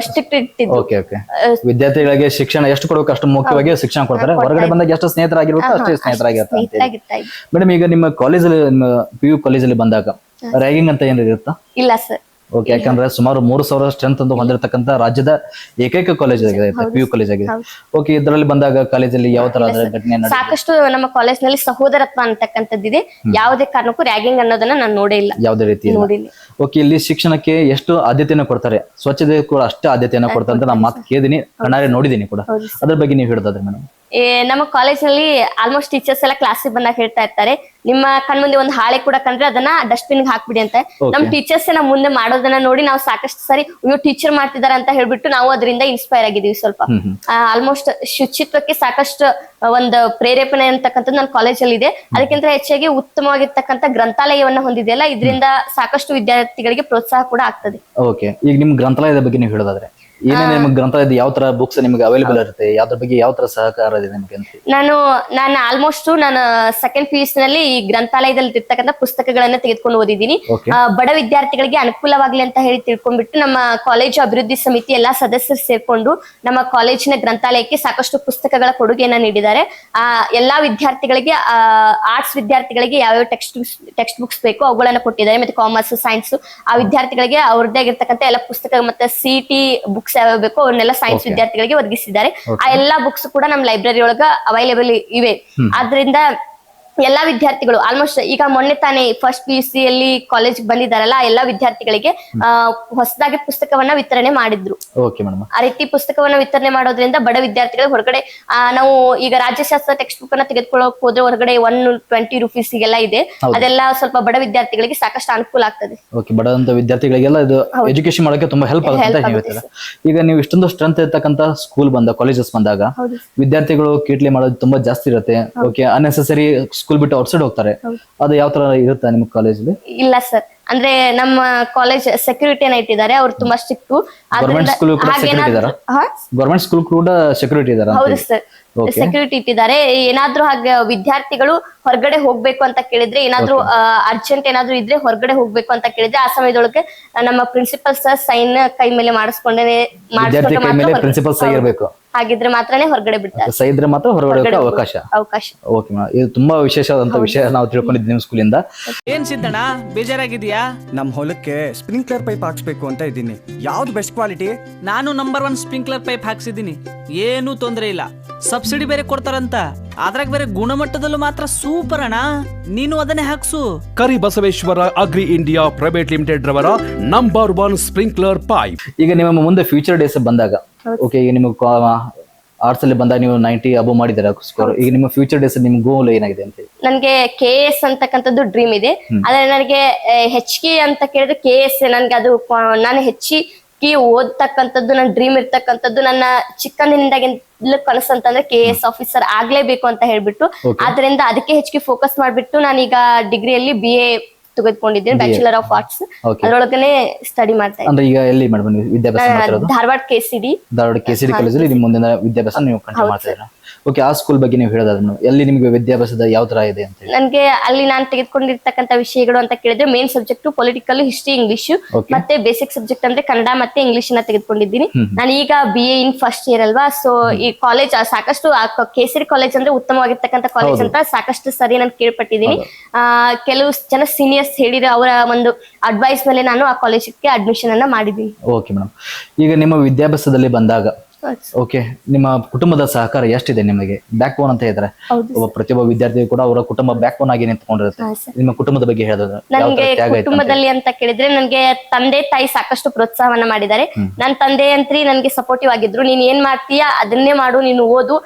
ಸ್ಟ್ರಿಕ್ಟ್ ಇಟ್ಟಿದ್ದು. ವಿದ್ಯಾರ್ಥಿಗಳಿಗೆ ಶಿಕ್ಷಣ ಎಷ್ಟು ಕೊಡಬೇಕು ಅಷ್ಟು ಮುಖ್ಯವಾಗಿ ಶಿಕ್ಷಣ ಕೊಡ್ತಾರೆ. ಹೊರಗಡೆ ಬಂದಾಗ ಎಷ್ಟು ಸ್ನೇಹಿತರಾಗಿರ್ಬೇಕು ಅಷ್ಟೇ ಸ್ನೇಹಿತರಾಗಿರ್ತಾರೆ. ಮೇಡಮ್, ಈಗ ನಿಮ್ಮ ಕಾಲೇಜಲ್ಲಿ PU ಕಾಲೇಜಲ್ಲಿ ಬಂದಾಗ ರ್ಯಾಗಿಂಗ್ ಅಂತ ಏನಾದ್ರು ಇರುತ್ತಾ? ಇಲ್ಲ ಸರ್. ಯಾಕಂದ್ರೆ ಸುಮಾರು 3000 ಸ್ಟ್ರೆಂತ್ ಅಂತ ಹೊಂದಿರತಕ್ಕಂತ ರಾಜ್ಯದ ಏಕೈಕ ಕಾಲೇಜ್ ಆಗಿದೆ PU ಕಾಲೇಜ್ ಆಗಿದೆ. ಇದರಲ್ಲಿ ಬಂದಾಗ ಕಾಲೇಜಲ್ಲಿ ಯಾವ ತರ ಘಟನೆ? ಸಾಕಷ್ಟು ನಮ್ಮ ಕಾಲೇಜ್ ನಲ್ಲಿ ಸಹೋದರತ್ವ ಅಂತಕ್ಕಂಥದ್ದಿದೆ. ಯಾವುದೇ ಕಾರಣಕ್ಕೂ ರ್ಯಾಗಿಂಗ್ ಅನ್ನೋದನ್ನ ನಾನು ನೋಡೇ ಇಲ್ಲ, ಯಾವುದೇ ರೀತಿ ನೋಡಿಲ್ಲ. ಇಲ್ಲಿ ಶಿಕ್ಷಣಕ್ಕೆ ಎಷ್ಟು ಆದ್ಯತೆಯನ್ನು ಕೊಡ್ತಾರೆ, ಸ್ವಚ್ಛತೆ ಕೂಡ ಅಷ್ಟೇ ಆದ್ಯತೆಯನ್ನು ಕೊಡ್ತಾರೆ ಅಂತ ನಾನು ಮಾತು ಕೇಳಿದೀನಿ, ಕಣ್ಣಾರೆ ನೋಡಿದೀನಿ ಕೂಡ. ಅದ್ರ ಬಗ್ಗೆ ನೀವು ಹೇಳೋದಾದ್ರೆ ಮೇಡಮ್? ನಮ್ಮ ಕಾಲೇಜ್ ನಲ್ಲಿ ಆಲ್ಮೋಸ್ಟ್ ಟೀಚರ್ಸ್ ಎಲ್ಲ ಕ್ಲಾಸಿಗೆ ಬಂದಾಗ ಹೇಳ್ತಾ ಇರ್ತಾರೆ, ನಿಮ್ಮ ಕಣ್ಮುಂದೆ ಒಂದು ಹಾಳೆ ಕೂಡ ಕಂಡ್ರೆ ಅದನ್ನ ಡಸ್ಟ್ಬಿನ್ ಹಾಕ್ಬಿಡಿ ಅಂತ. ನಮ್ ಟೀಚರ್ಸ್ ನಮ್ಮ ಮುಂದೆ ಮಾಡೋದನ್ನ ನೋಡಿ ನಾವು ಸಾಕಷ್ಟು ಸರಿ ಇವ್ರು ಟೀಚರ್ ಮಾಡ್ತಿದಾರೆ ಅಂತ ಹೇಳ್ಬಿಟ್ಟು ನಾವು ಅದರಿಂದ ಇನ್ಸ್ಪೈರ್ ಆಗಿದೀವಿ. ಸ್ವಲ್ಪ ಆಲ್ಮೋಸ್ಟ್ ಶುಚಿತ್ವಕ್ಕೆ ಸಾಕಷ್ಟು ಒಂದು ಪ್ರೇರೇಪಣೆ ಅಂತಕ್ಕಂಥದ್ದು ನನ್ನ ಕಾಲೇಜಲ್ಲಿ ಇದೆ. ಅದಕ್ಕಿಂತ ಹೆಚ್ಚಾಗಿ ಉತ್ತಮವಾಗಿರ್ತಕ್ಕಂಥ ಗ್ರಂಥಾಲಯವನ್ನ ಹೊಂದಿದೆಯಲ್ಲ, ಇದರಿಂದ ಸಾಕಷ್ಟು ವಿದ್ಯಾರ್ಥಿಗಳಿಗೆ ಪ್ರೋತ್ಸಾಹ ಕೂಡ ಆಗ್ತದೆ. ಈಗ ನಿಮ್ ಗ್ರಂಥಾಲಯದ ಬಗ್ಗೆ ನೀವು ಹೇಳೋದಾದ್ರೆ ಏನೇನು ನಿಮ್ಗೆ ಗ್ರಂಥಾಲಯದ ಯಾವ ತರ ಬುಕ್ಸ್ ನಿಮ್ಗೆ ಅವೈಲೇಬಲ್ ಇರುತ್ತೆ, ಯಾವ್ದ್ರ ಬಗ್ಗೆ ಯಾವ ತರ ಸಹಕಾರ ಇದೆ ನಿಮ್ಗೆ ಅಂತ? ನಾನು ಆಲ್ಮೋಸ್ಟ್ ನಾನು ಸೆಕೆಂಡ್ PUC ನಲ್ಲಿ ಈ ಗ್ರಂಥಾಲಯದಲ್ಲಿ ಇರ್ತಕ್ಕಂಥ ಪುಸ್ತಕಗಳನ್ನ ತೆಗೆದುಕೊಂಡು ಓದಿದ್ದೀನಿ. ಬಡ ವಿದ್ಯಾರ್ಥಿಗಳಿಗೆ ಅನುಕೂಲವಾಗ್ಲಿ ಅಂತ ಹೇಳಿ ತಿಳ್ಕೊಂಡ್ಬಿಟ್ಟು ನಮ್ಮ ಕಾಲೇಜು ಅಭಿವೃದ್ಧಿ ಸಮಿತಿ ಎಲ್ಲಾ ಸದಸ್ಯರು ಸೇರ್ಕೊಂಡು ನಮ್ಮ ಕಾಲೇಜಿನ ಗ್ರಂಥಾಲಯಕ್ಕೆ ಸಾಕಷ್ಟು ಪುಸ್ತಕಗಳ ಕೊಡುಗೆಯನ್ನ ನೀಡಿದ್ದಾರೆ. ಎಲ್ಲಾ ವಿದ್ಯಾರ್ಥಿಗಳಿಗೆ ಆರ್ಟ್ಸ್ ವಿದ್ಯಾರ್ಥಿಗಳಿಗೆ ಯಾವ್ಯಾವ ಟೆಕ್ಸ್ಟ್ ಬುಕ್ಸ್ ಬೇಕು ಅವುಗಳನ್ನ ಕೊಟ್ಟಿದ್ದಾರೆ. ಮತ್ತೆ ಕಾಮರ್ಸ್, ಸೈನ್ಸ್ ಆ ವಿದ್ಯಾರ್ಥಿಗಳಿಗೆ ಅವ್ರದ್ದೇ ಆಗಿರ್ತಕ್ಕಂಥ ಎಲ್ಲ ಪುಸ್ತಕ ಮತ್ತೆ CET ಬುಕ್ ಬುಕ್ಸ್ ಯಾವ ಬೇಕೋ ಅವನ್ನೆಲ್ಲ ಸೈನ್ಸ್ ವಿದ್ಯಾರ್ಥಿಗಳಿಗೆ ಒದಗಿಸಿದ್ದಾರೆ. ಆ ಎಲ್ಲಾ ಬುಕ್ಸ್ ಕೂಡ ನಮ್ಮ ಲೈಬ್ರರಿ ಒಳಗ ಅವೈಲೇಬಲ್ ಇವೆ. ಆದ್ರಿಂದ ಎಲ್ಲಾ ವಿದ್ಯಾರ್ಥಿಗಳು ಆಲ್ಮೋಸ್ಟ್ ಈಗ ಮೊನ್ನೆ ತಾನೇ ಫಸ್ಟ್ PUC ಯಲ್ಲಿ ಕಾಲೇಜ್ ಬಂದಿದ್ದಾರಲ್ಲ, ಎಲ್ಲಾ ವಿದ್ಯಾರ್ಥಿಗಳಿಗೆ ಹೊಸದಾಗಿ ಪುಸ್ತಕವನ್ನ ವಿತರಣೆ ಮಾಡಿದ್ರು. Okay madam. ಆ ರೀತಿ ಪುಸ್ತಕವನ್ನ ವಿತರಣೆ ಮಾಡೋದ್ರಿಂದ ಬಡ ವಿದ್ಯಾರ್ಥಿಗಳು ಹೊರಗಡೆ ನಾವು ಈಗ ರಾಜ್ಯಶಾಸ್ತ್ರ ಟೆಕ್ಸ್ಟ್ ಬುಕ್ ಅನ್ನ ತೆಗೆದುಕೊಳ್ಳೋಕೆ ಹೋದ್ರೆ ಹೊರಗಡೆ 120 ರೂಪೀಸ್ಗೆಲ್ಲ ಇದೆ. ಅದೆಲ್ಲ ಸ್ವಲ್ಪ ಬಡ ವಿದ್ಯಾರ್ಥಿಗಳಿಗೆ ಸಾಕಷ್ಟು ಅನುಕೂಲ ಆಗ್ತದೆ. ಓಕೆ, ಬಡದಂತ ವಿದ್ಯಾರ್ಥಿಗಳಿಗೆಲ್ಲ ಇದು ಎಜುಕೇಶನ್ ಮಾಡೋಕೆ ತುಂಬಾ ಹೆಲ್ಪ್ ಆಗುತ್ತೆ ಅಂತ ಹೇಳ್ತೀರಾ. ಈಗ ನೀವು ಇಷ್ಟೊಂದು ಸ್ಟ್ರೆಂತ್ ಇರ್ತಕ್ಕಂತ ಸ್ಕೂಲ್ ಕಾಲೇಜಸ್ ಬಂದಾಗ ವಿದ್ಯಾರ್ಥಿಗಳು ಕೀಟ್ಲೆ ಮಾಡೋದು ತುಂಬಾ ಜಾಸ್ತಿ ಇರುತ್ತೆ. ಓಕೆ, ಅನ್ನೆಸೆಸರಿ ಸ್ಕೂಲ್ ಬಿಟ್ಟು ಔಟ್ಸೈಡ್ ಹೋಗ್ತಾರೆ. ಅದು ಯಾವ ತರ ಇರುತ್ತೆ ನಿಮ್ಮ ಕಾಲೇಜಲ್ಲಿ? ಇಲ್ಲ ಸರ್, ಅಂದ್ರೆ ನಮ್ಮ ಕಾಲೇಜ್ ಸೆಕ್ಯೂರಿಟಿನ ಇಟ್ಟಿದ್ದಾರೆ, ಅವ್ರು ತುಂಬಾ ಸ್ಟ್ರಿಕ್ಟ್. ಗವರ್ಮೆಂಟ್ ಸ್ಕೂಲ್ ಕೂಡ ಸೆಕ್ಯೂರಿಟಿ ಇದಾರಾ? ಗವರ್ಮೆಂಟ್ ಸ್ಕೂಲ್ ಕೂಡ ಸೆಕ್ಯೂರಿಟಿ ಇದಾರಾ? ಹೌದು ಸರ್, ಸೆಕ್ಯೂರಿಟಿ ಇಟ್ಟಿದ್ದಾರೆ. ಏನಾದ್ರೂ ಹಾಗೆ ವಿದ್ಯಾರ್ಥಿಗಳು ಹೊರಗಡೆ ಹೋಗ್ಬೇಕು ಅಂತ ಕೇಳಿದ್ರೆ, ಏನಾದ್ರೂ ಅರ್ಜೆಂಟ್ ಏನಾದ್ರೂ ಇದ್ರೆ ಹೊರಗಡೆ ಹೋಗ್ಬೇಕು ಅಂತ ಕೇಳಿದ್ರೆ ಆ ಸಮಯದೊಳಗೆ ನಮ್ಮ ಪ್ರಿನ್ಸಿಪಲ್ ಸರ್ ಸೈನ್ ಕೈ ಮೇಲೆ ಮಾಡಿಸ್ಕೊಂಡೇ ವಿದ್ಯಾರ್ಥಿ ಕೈ ಮೇಲೆ ಪ್ರಿನ್ಸಿಪಲ್ ಸೈ ಇರಬೇಕು. ಹಾಗಿದ್ರೆ ಮಾತ್ರನೇ ಹೊರಗಡೆ ಬಿಡ್ತಾರೆ. ಸೈ ಇದ್ರೆ ಮಾತ್ರ ಹೊರಗಡೆ ಅವಕಾಶ. ಓಕೆ ಮೇಡಮ್, ಇದು ತುಂಬಾ ವಿಶೇಷವಾದಂತ ವಿಷಯ ನಾವು ತಿಳ್ಕೊಂಡಿದ್ವಿ ನಿಮ್ಮ ಸ್ಕೂಲಿಂದ. ಏನ್ ಸಿದ್ದಣ್ಣ ಬೇಜಾರಾಗಿದ್ಯಾ? ನಮ್ ಹೊಲಕ್ಕೆ ಸ್ಪ್ರಿಂಕ್ಲರ್ ಪೈಪ್ ಹಾಕ್ಸ್ಬೇಕು ಅಂತ ಇದ್ದೀನಿ. ಯಾವ್ದು ಬೆಸ್ಟ್ ಕ್ವಾಲಿಟಿ? ನಾನು ನಂಬರ್ 1 ಸ್ಪ್ರಿಂಕ್ಲರ್ ಪೈಪ್ ಹಾಕ್ಸಿದೀನಿ, ಏನೂ ತೊಂದ್ರೆ ಇಲ್ಲ. ಸಬ್ಸಿಡಿ ಬೇರೆ ಕೊಡ್ತಾರಂತ, ಅದ್ರಾಗ ಬೇರೆ ಗುಣಮಟ್ಟದಲ್ಲೂ ಮಾತ್ರ ಸೂಪರ್ ಅಣ್ಣ. ನೀನು ಅದನ್ನೇ ಹಾಕ್ಸು. Karibasaveshwara agri India private limited ರವರ ನಂಬರ್ 1 ಸ್ಪ್ರಿಂಕ್ಲರ್ ಪೈಪ್. ಈಗ ನಿಮ್ಮ ಮುಂದೆ ಫ್ಯೂಚರ್ ಡೇಸ್ ಬಂದಾಗ, ಓಕೆ, ಈಗ ನಿಮಗೆ ಆರ್ಟ್ಸ್ ಅಲ್ಲಿ ಬಂದಾಗ ನೀವು 90 ಅಬವ್ ಮಾಡಿದಾರೆ ಸ್ಕೋರ್. ಈಗ ನಿಮ್ಮ ಫ್ಯೂಚರ್ ಡೇಸ್ ನಿಮ್ ಗೋಲ್ ಏನಾಗಿದೆ ಅಂತ? ನನ್ಗೆ KS ಅಂತಕ್ಕಂಥದ್ದು ಡ್ರೀಮ್ ಇದೆ. ಆದ್ರೆ ನನಗೆ HK ಅಂತ ಕೇಳಿದ್ರೆ KS ನನ್ಗೆ ಅದು ನಾನು ಹೆಚ್ಚಿಗೆ ಓದ್ತಕ್ಕಂಥದ್ದು ನನ್ನ ಡ್ರೀಮ್ ಇರ್ತಕ್ಕಂಥದ್ದು. ನನ್ನ ಚಿಕ್ಕಂದಿನಿಂದಾಗಿಂದಲೂ ಕನಸು ಅಂತಂದ್ರೆ KS ಆಫೀಸರ್ ಆಗ್ಲೇಬೇಕು ಅಂತ ಹೇಳ್ಬಿಟ್ಟು, ಆದ್ರಿಂದ ಅದಕ್ಕೆ ಹೆಚ್ಚಿಗೆ ಫೋಕಸ್ ಮಾಡ್ಬಿಟ್ಟು ನಾನೀಗ ಡಿಗ್ರಿಯಲ್ಲಿ BA ತೆಗೆದುಕೊಂಡಿದ್ದೀನಿ, ಬ್ಯಾಚುಲರ್ ಆಫ್ ಆರ್ಟ್ಸ್. ಅದರೊಳಗನೆ ಸ್ಟಡಿ ಮಾಡ್ತಾ ಇದ್ದೀನಿ. ಅಂದ್ರೆ ಈಗ ಎಲ್ಲಿ ಮಾಡ್ಬೋದು ವಿದ್ಯಾಭ್ಯಾಸ ಮಾಡ್ತಿರೋದು? ಧಾರವಾಡ KCD ಕಾಲೇಜಲ್ಲಿ ನಿಮ್ಮ ಮುಂದಿನ ವಿದ್ಯಾಭ್ಯಾಸ ನೀವು ಕಂಟಿನ್ಯೂ ಮಾಡ್ತಾ ಇದ್ದೀರಾ. ಓಕೆ, ಆ ಸ್ಕೂಲ್ ಬಗ್ಗೆ ನೀವು ಹೇಳೋದಾದ್ರೆ ಎಲ್ಲಿ ನಿಮಗೆ ವಿದ್ಯಾಭ್ಯಾಸದ ಯಾವ ತರ ಇದೆ ಅಂತ ಹೇಳಿ? ನನ್ಗೆ ಅಲ್ಲಿ ನಾನು ತೆಗೆದುಕೊಂಡಿರ್ತಕ್ಕಂಥ ವಿಷಯಗಳು ಅಂತ ಕೇಳಿದ್ರೆ main subject political, history, English ಮತ್ತೆ ಬೇಸಿಕ್ ಸಬ್ಜೆಕ್ಟ್ ಅಂದ್ರೆ ಕನ್ನಡ ಮತ್ತೆ ಇಂಗ್ಲಿಷ್ ನ ತೆಗೆದುಕೊಂಡಿದ್ದೀನಿ. ನಾನು ಈಗ BA ಇನ್ ಫಸ್ಟ್ ಇಯರ್ ಅಲ್ವಾ, ಸೊ ಈ ಕಾಲೇಜ್ ಸಾಕಷ್ಟು KCD ಕಾಲೇಜ್ ಅಂದ್ರೆ ಉತ್ತಮವಾಗಿರ್ತಕ್ಕಂಥ ಕಾಲೇಜ್ ಅಂತ ಸಾಕಷ್ಟು ಸರಿ ನಾನು ಕೇಳ್ಪಟ್ಟಿದ್ದೀನಿ. ಕೆಲವು ಜನ ಸೀನಿಯರ್ಸ್ ಹೇಳಿರೋ ಅವರ ಒಂದು ಅಡ್ವೈಸ್ ಮೇಲೆ ನಾನು ಆ ಕಾಲೇಜಿಗೆ ಅಡ್ಮಿಷನ್ ಅನ್ನ ಮಾಡಿದ್ದೀನಿ. ಓಕೆ ಮೇಡಮ್, ಈಗ ನಿಮ್ಮ ವಿದ್ಯಾಭ್ಯಾಸದಲ್ಲಿ ಬಂದಾಗ ಓಕೆ, ನಿಮ್ಮ ಕುಟುಂಬದ ಸಹಕಾರ ಎಷ್ಟಿದೆ ನಿಮಗೆ? ಬ್ಯಾಕ್ ಬೋನ್ ಅಂತ ಹೇಳಿದ್ರೆ ಒಬ್ಬ ಪ್ರತಿಯೊಬ್ಬ ವಿದ್ಯಾರ್ಥಿ ಕೂಡ ಅವರ ಕುಟುಂಬ ಬ್ಯಾಕ್ ಬೋನ್ ಆಗಿ ನಿಂತ್ಕೊಂಡಿರುತ್ತೆ. ನಿಮ್ಮ ಕುಟುಂಬದ ಬಗ್ಗೆ ಹೇಳಿದ್ರೆ ನನಗೆ ಕುಟುಂಬದಲ್ಲಿ ಅಂತ ಕೇಳಿದ್ರೆ ನನಗೆ ತಂದೆ ತಾಯಿ ಸಾಕಷ್ಟು ಪ್ರೋತ್ಸಾಹವನ್ನ ಮಾಡಿದ್ದಾರೆ. ನನ್ನ ತಂದೆ ಅಂತ್ರಿ ನನ್ಗೆ ಸಪೋರ್ಟಿವ್ ಆಗಿದ್ರು. ನೀನ್ ಏನ್ ಮಾಡ್ತೀಯಾ ಅದನ್ನೇ ಮಾಡು, ನೀನು ಓದು,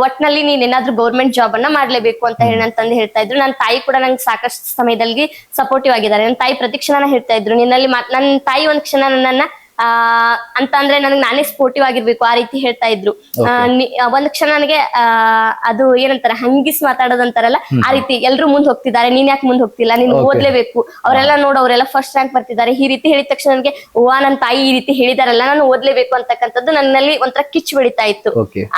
ಒಟ್ನಲ್ಲಿ ನೀನ್ ಏನಾದ್ರೂ ಗೌರ್ಮೆಂಟ್ ಜಾಬ್ ಅನ್ನ ಮಾಡ್ಲೇಬೇಕು ಅಂತ ಹೇಳಿ ನನ್ನ ತಂದೆ ಹೇಳ್ತಾ ಇದ್ರು. ನನ್ನ ತಾಯಿ ಕೂಡ ನಂಗೆ ಸಾಕಷ್ಟು ಸಮಯದಲ್ಲಿ ಸಪೋರ್ಟಿವ್ ಆಗಿದ್ದಾರೆ. ನನ್ನ ತಾಯಿ ಪ್ರತಿ ಕ್ಷಣ ಹೇಳ್ತಾ ಇದ್ರು, ನಿನ್ನಲ್ಲಿ ನನ್ನ ತಾಯಿ ಒಂದ್ ಕ್ಷಣ ನನ್ನನ್ನ ಅಂತ ಅಂದ್ರೆ ನನಗೆ ನಾನೇ ಸ್ಪೋರ್ಟಿವ್ ಆಗಿರ್ಬೇಕು ಆ ರೀತಿ ಹೇಳ್ತಾ ಇದ್ರು. ಒಂದ್ ಕ್ಷಣ ನನಗೆ ಅದು ಏನಂತಾರೆ ಹಂಗಿಸ್ ಮಾತಾಡೋದಂತಾರಲ್ಲ, ಆ ರೀತಿ ಎಲ್ರು ಮುಂದ್ ಹೋಗ್ತಿದ್ದಾರೆ, ನೀನ್ ಯಾಕೆ ಮುಂದ್ ಹೋಗ್ತಿಲ್ಲ, ನೀನ್ ಓದ್ಲೇಬೇಕು, ಅವರೆಲ್ಲ ನೋಡು ಅವರೆಲ್ಲ ಫಸ್ಟ್ ರ್ಯಾಂಕ್ ಬರ್ತಿದ್ದಾರೆ, ಈ ರೀತಿ ಹೇಳಿದ ತಕ್ಷಣ ನನಗೆ ನನ್ನ ತಾಯಿ ಈ ರೀತಿ ಹೇಳಿದಾರಲ್ಲ, ನಾನು ಓದ್ಲೇಬೇಕು ಅಂತಕ್ಕಂಥದ್ದು ನನ್ನಲ್ಲಿ ಒಂಥರ ಕಿಚ್ಚು ಬೆಳಿತಾ ಇತ್ತು.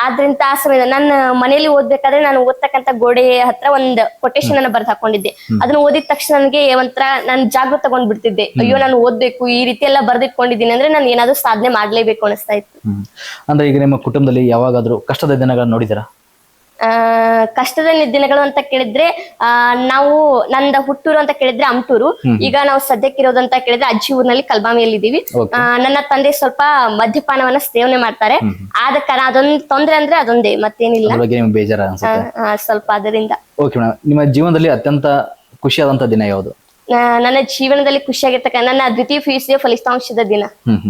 ಆದ್ರಿಂದ ಆ ಸಮಯದಲ್ಲಿ ನನ್ನ ಮನೇಲಿ ಓದ್ಬೇಕಾದ್ರೆ ನಾನು ಓದ್ತಕ್ಕಂಥ ಗೋಡೆ ಹತ್ರ ಒಂದ್ ಕೊಟೇಶನ್ ಅನ್ನ ಬರ್ದು ಹಾಕೊಂಡಿದ್ದೆ. ಅದನ್ನ ಓದಿದ ತಕ್ಷಣ ನನಗೆ ಒಂಥರ ನಾನು ಜಾಗೃತ ತಗೊಂಡ್ ಬಿಡ್ತಿದ್ದೆ. ಅಯ್ಯೋ ನಾನು ಓದ್ಬೇಕು, ಈ ರೀತಿ ಎಲ್ಲ ಬರ್ದಿಟ್ಕೊಂಡಿದ್ದೀನಿ ಅಂದ್ರೆ ನಾನು ಏನಾದ್ರೂ ಸಾಧನೆ ಮಾಡ್ಲೇಬೇಕು ಅನಿಸ್ತಾ ಇತ್ತು. ಅಂದ್ರೆ ಈಗ ನಿಮ್ಮ ಕುಟುಂಬದಲ್ಲಿ ಯಾವಾಗಾದ್ರೂ ಕಷ್ಟದ ದಿನಗಳನ್ನ ನೋಡಿದಿರಾ? ಕಷ್ಟದ ದಿನಗಳು ಅಂತ ಕೇಳಿದ್ರೆ ನಾವು ನಂದ ಹುಟ್ಟೂರು ಅಂತ ಕೇಳಿದ್ರೆ ಅಮ್ಟೂರು. ಈಗ ನಾವು ಸದ್ಯಕ್ಕಿರೋದಂತ ಕೇಳಿದ್ರೆ ಅಜ್ಜಿ ಊರಿನಲ್ಲಿ ಕಲ್ಬಾಮಿಯಲ್ಲಿ ಇದೀವಿ. ನನ್ನ ತಂದೆ ಸ್ವಲ್ಪ ಮದ್ಯಪಾನವನ್ನ ಸೇವನೆ ಮಾಡ್ತಾರೆ. ಆದ ಕಾರಣ ಅದೊಂದು ತೊಂದ್ರೆ ಅಂದ್ರೆ ಅದೊಂದೇ, ಮತ್ತೇನಿಲ್ಲ. ಸ್ವಲ್ಪ ಅದರಿಂದ. ಓಕೆ ಮೇಡಮ್, ನಿಮ್ಮ ಜೀವನದಲ್ಲಿ ಅತ್ಯಂತ ಖುಷಿಯಾದಂತ ದಿನ ಯಾವುದು? ನನ್ನ ಜೀವನದಲ್ಲಿ ಖುಷಿಯಾಗಿರ್ತಕ್ಕಂಥ ನನ್ನ ದ್ವಿತೀಯ PUC ಫಲಿತಾಂಶದ ದಿನ,